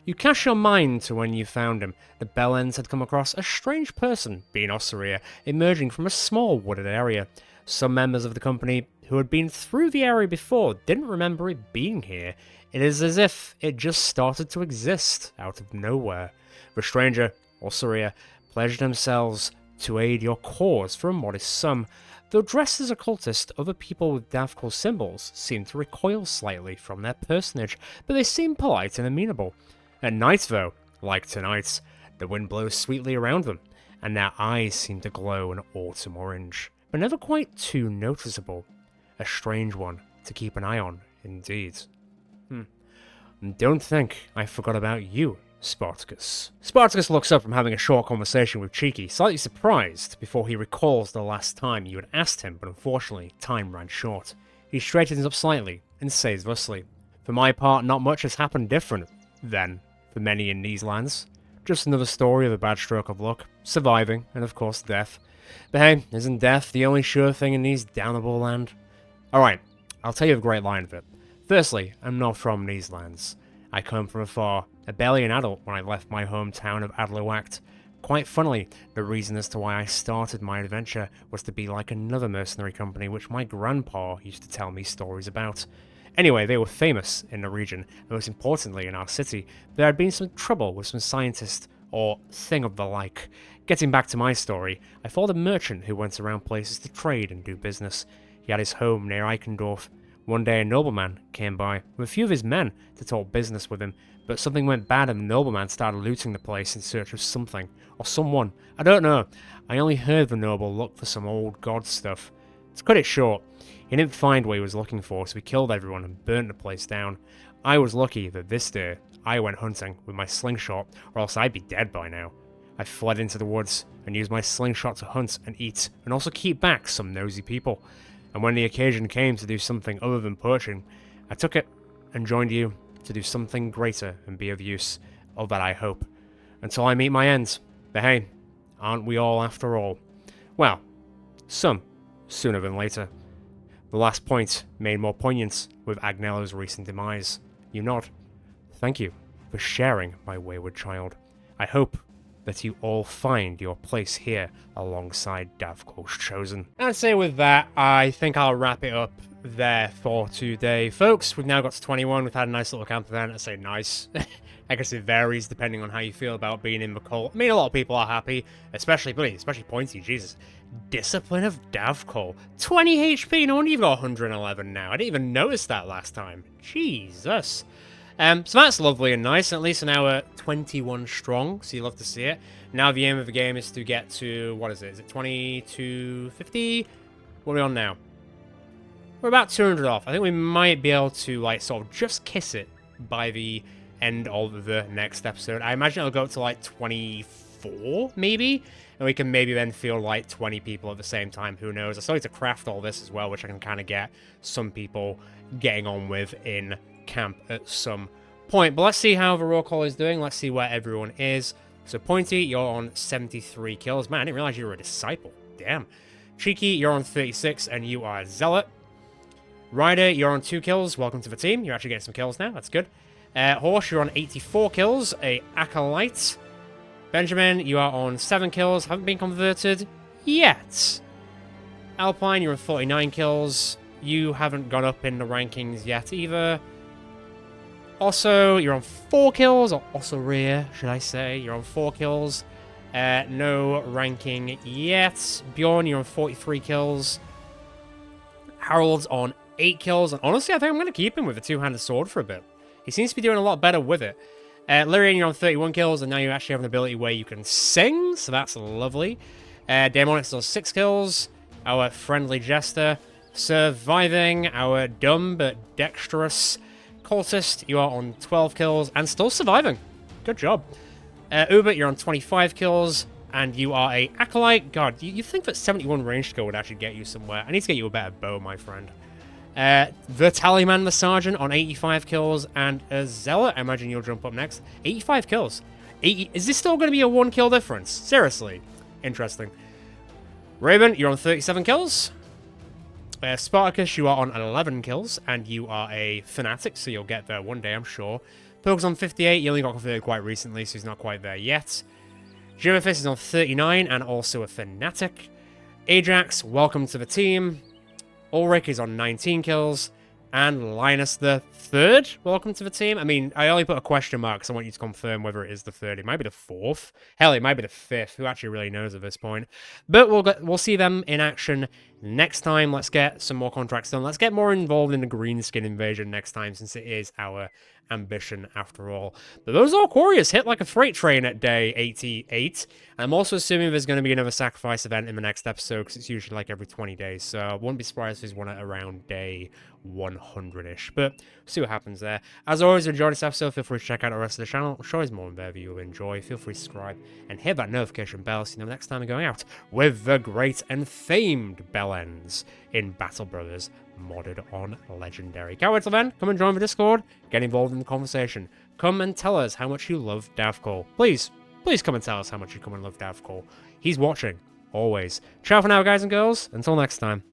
You cast your mind to when you found him. The Bellends had come across a strange person, being Osirier, emerging from a small wooded area. Some members of the company who had been through the area before didn't remember it being here. It is as if it just started to exist out of nowhere. The stranger, Osirier, pledged themselves to aid your cause for a modest sum. Though dressed as a cultist, other people with Davkul symbols seemed to recoil slightly from their personage, but they seemed polite and amenable. At night, though, like tonight, the wind blows sweetly around them, and their eyes seem to glow an autumn orange, but never quite too noticeable. A strange one to keep an eye on, indeed. Don't think I forgot about you, Spartacus. Spartacus looks up from having a short conversation with Cheeky, slightly surprised before he recalls the last time you had asked him, but unfortunately, time ran short. He straightens up slightly and says thusly, "For my part, not much has happened different, then, for many in these lands. Just another story of a bad stroke of luck, surviving, and of course death. But hey, isn't death the only sure thing in these damnable land? Alright, I'll tell you a great line of it. Firstly, I'm not from these lands. I come from afar, barely an adult when I left my hometown of Adloact. Quite funnily, the reason as to why I started my adventure was to be like another mercenary company which my grandpa used to tell me stories about. Anyway, they were famous in the region, and most importantly in our city. There had been some trouble with some scientist, or thing of the like. Getting back to my story, I followed a merchant who went around places to trade and do business. He had his home near Eichendorf. One day a nobleman came by with a few of his men to talk business with him, but something went bad and the nobleman started looting the place in search of something, or someone. I don't know. I only heard the noble look for some old god stuff. To cut it short, he didn't find what he was looking for, so he killed everyone and burnt the place down. I was lucky that this day I went hunting with my slingshot, or else I'd be dead by now. I fled into the woods and used my slingshot to hunt and eat, and also keep back some nosy people. And when the occasion came to do something other than poaching, I took it and joined you to do something greater and be of use, of that I hope, until I meet my end. But hey, aren't we all after all? Well, some, sooner than later. The last point made more poignant with Agnello's recent demise. You nod. Thank you for sharing, my wayward child. I hope that you all find your place here alongside Davkul's Chosen. And say with that, I think I'll wrap it up there for today. Folks, we've now got to 21. We've had a nice little camp event. I say nice. I guess it varies depending on how you feel about being in the cult. I mean, a lot of people are happy, especially Pointy, Jesus. Discipline of Davkul. 20 HP, no wonder you've got 111 now. I didn't even notice that last time. Jesus. So that's lovely and nice. At least now we're 21 strong, so you love to see it. Now the aim of the game is to get to, what is it? Is it 2250? What are we on now? We're about 200 off. I think we might be able to, like, sort of just kiss it by the end of the next episode. I imagine it'll go up to, like, 24, maybe? And we can maybe then feel like 20 people at the same time. Who knows? I still need to craft all this as well, which I can kind of get some people getting on with in camp at some point. But let's see how the roll call is doing. Let's see where everyone is. So Pointy, you're on 73 kills. Man, I didn't realize you were a disciple. Damn. Cheeky, you're on 36, and you are a zealot. Ryder, you're on 2 kills. Welcome to the team. You're actually getting some kills now. That's good. Horse, you're on 84 kills. A acolyte. Benjamin, you are on 7 kills. Haven't been converted yet. Alpine, you're on 49 kills. You haven't gone up in the rankings yet either. Also, you're on 4 kills. Or also rear, should I say. You're on 4 kills. No ranking yet. Bjorn, you're on 43 kills. Harold's on 8 kills. And honestly, I think I'm going to keep him with a two-handed sword for a bit. He seems to be doing a lot better with it. Lyrian, you're on 31 kills, and now you actually have an ability where you can sing, so that's lovely. Daemonix is on 6 kills. Our friendly jester. Surviving. Our dumb but dexterous cultist, you are on 12 kills, and still surviving. Good job. Uber, you're on 25 kills, and you are a acolyte. God, you think that 71 range skill would actually get you somewhere. I need to get you a better bow, my friend. The Tallyman the Sergeant on 85 kills, and a Zealot, I imagine you'll jump up next. 85 kills. Is this still going to be a 1 kill difference? Seriously. Interesting. Raven, you're on 37 kills. Spartacus, you are on 11 kills, and you are a Fanatic, so you'll get there one day, I'm sure. Pilg's on 58, he only got converted quite recently, so he's not quite there yet. Jimifis is on 39, and also a Fanatic. Ajax, welcome to the team. Ulrich is on 19 kills. And Linus the Third, welcome to the team. I mean, I only put a question mark because I want you to confirm whether it is the 3rd. It might be the 4th. Hell, it might be the 5th. Who actually really knows at this point? But we'll see them in action next time. Let's get some more contracts done. Let's get more involved in the Greenskin invasion next time, since it is our ambition after all. But those Orc Warriors hit like a freight train at day 88. I'm also assuming there's going to be another sacrifice event in the next episode, because it's usually like every 20 days. So I wouldn't be surprised if there's one at around day 100-ish. But we'll see what happens there. As always, if you enjoyed this episode, feel free to check out the rest of the channel. I'm sure there's more in there that you'll enjoy. Feel free to subscribe and hit that notification bell so you know next time we're going out with the great and famed Bellends in Battle Brothers modded on Legendary. Can't wait till then. Come and join the Discord. Get involved in the conversation. Come and tell us how much you love Davkul. Please come and tell us how much you come and love Davkul. He's watching. Always. Ciao for now, guys and girls. Until next time.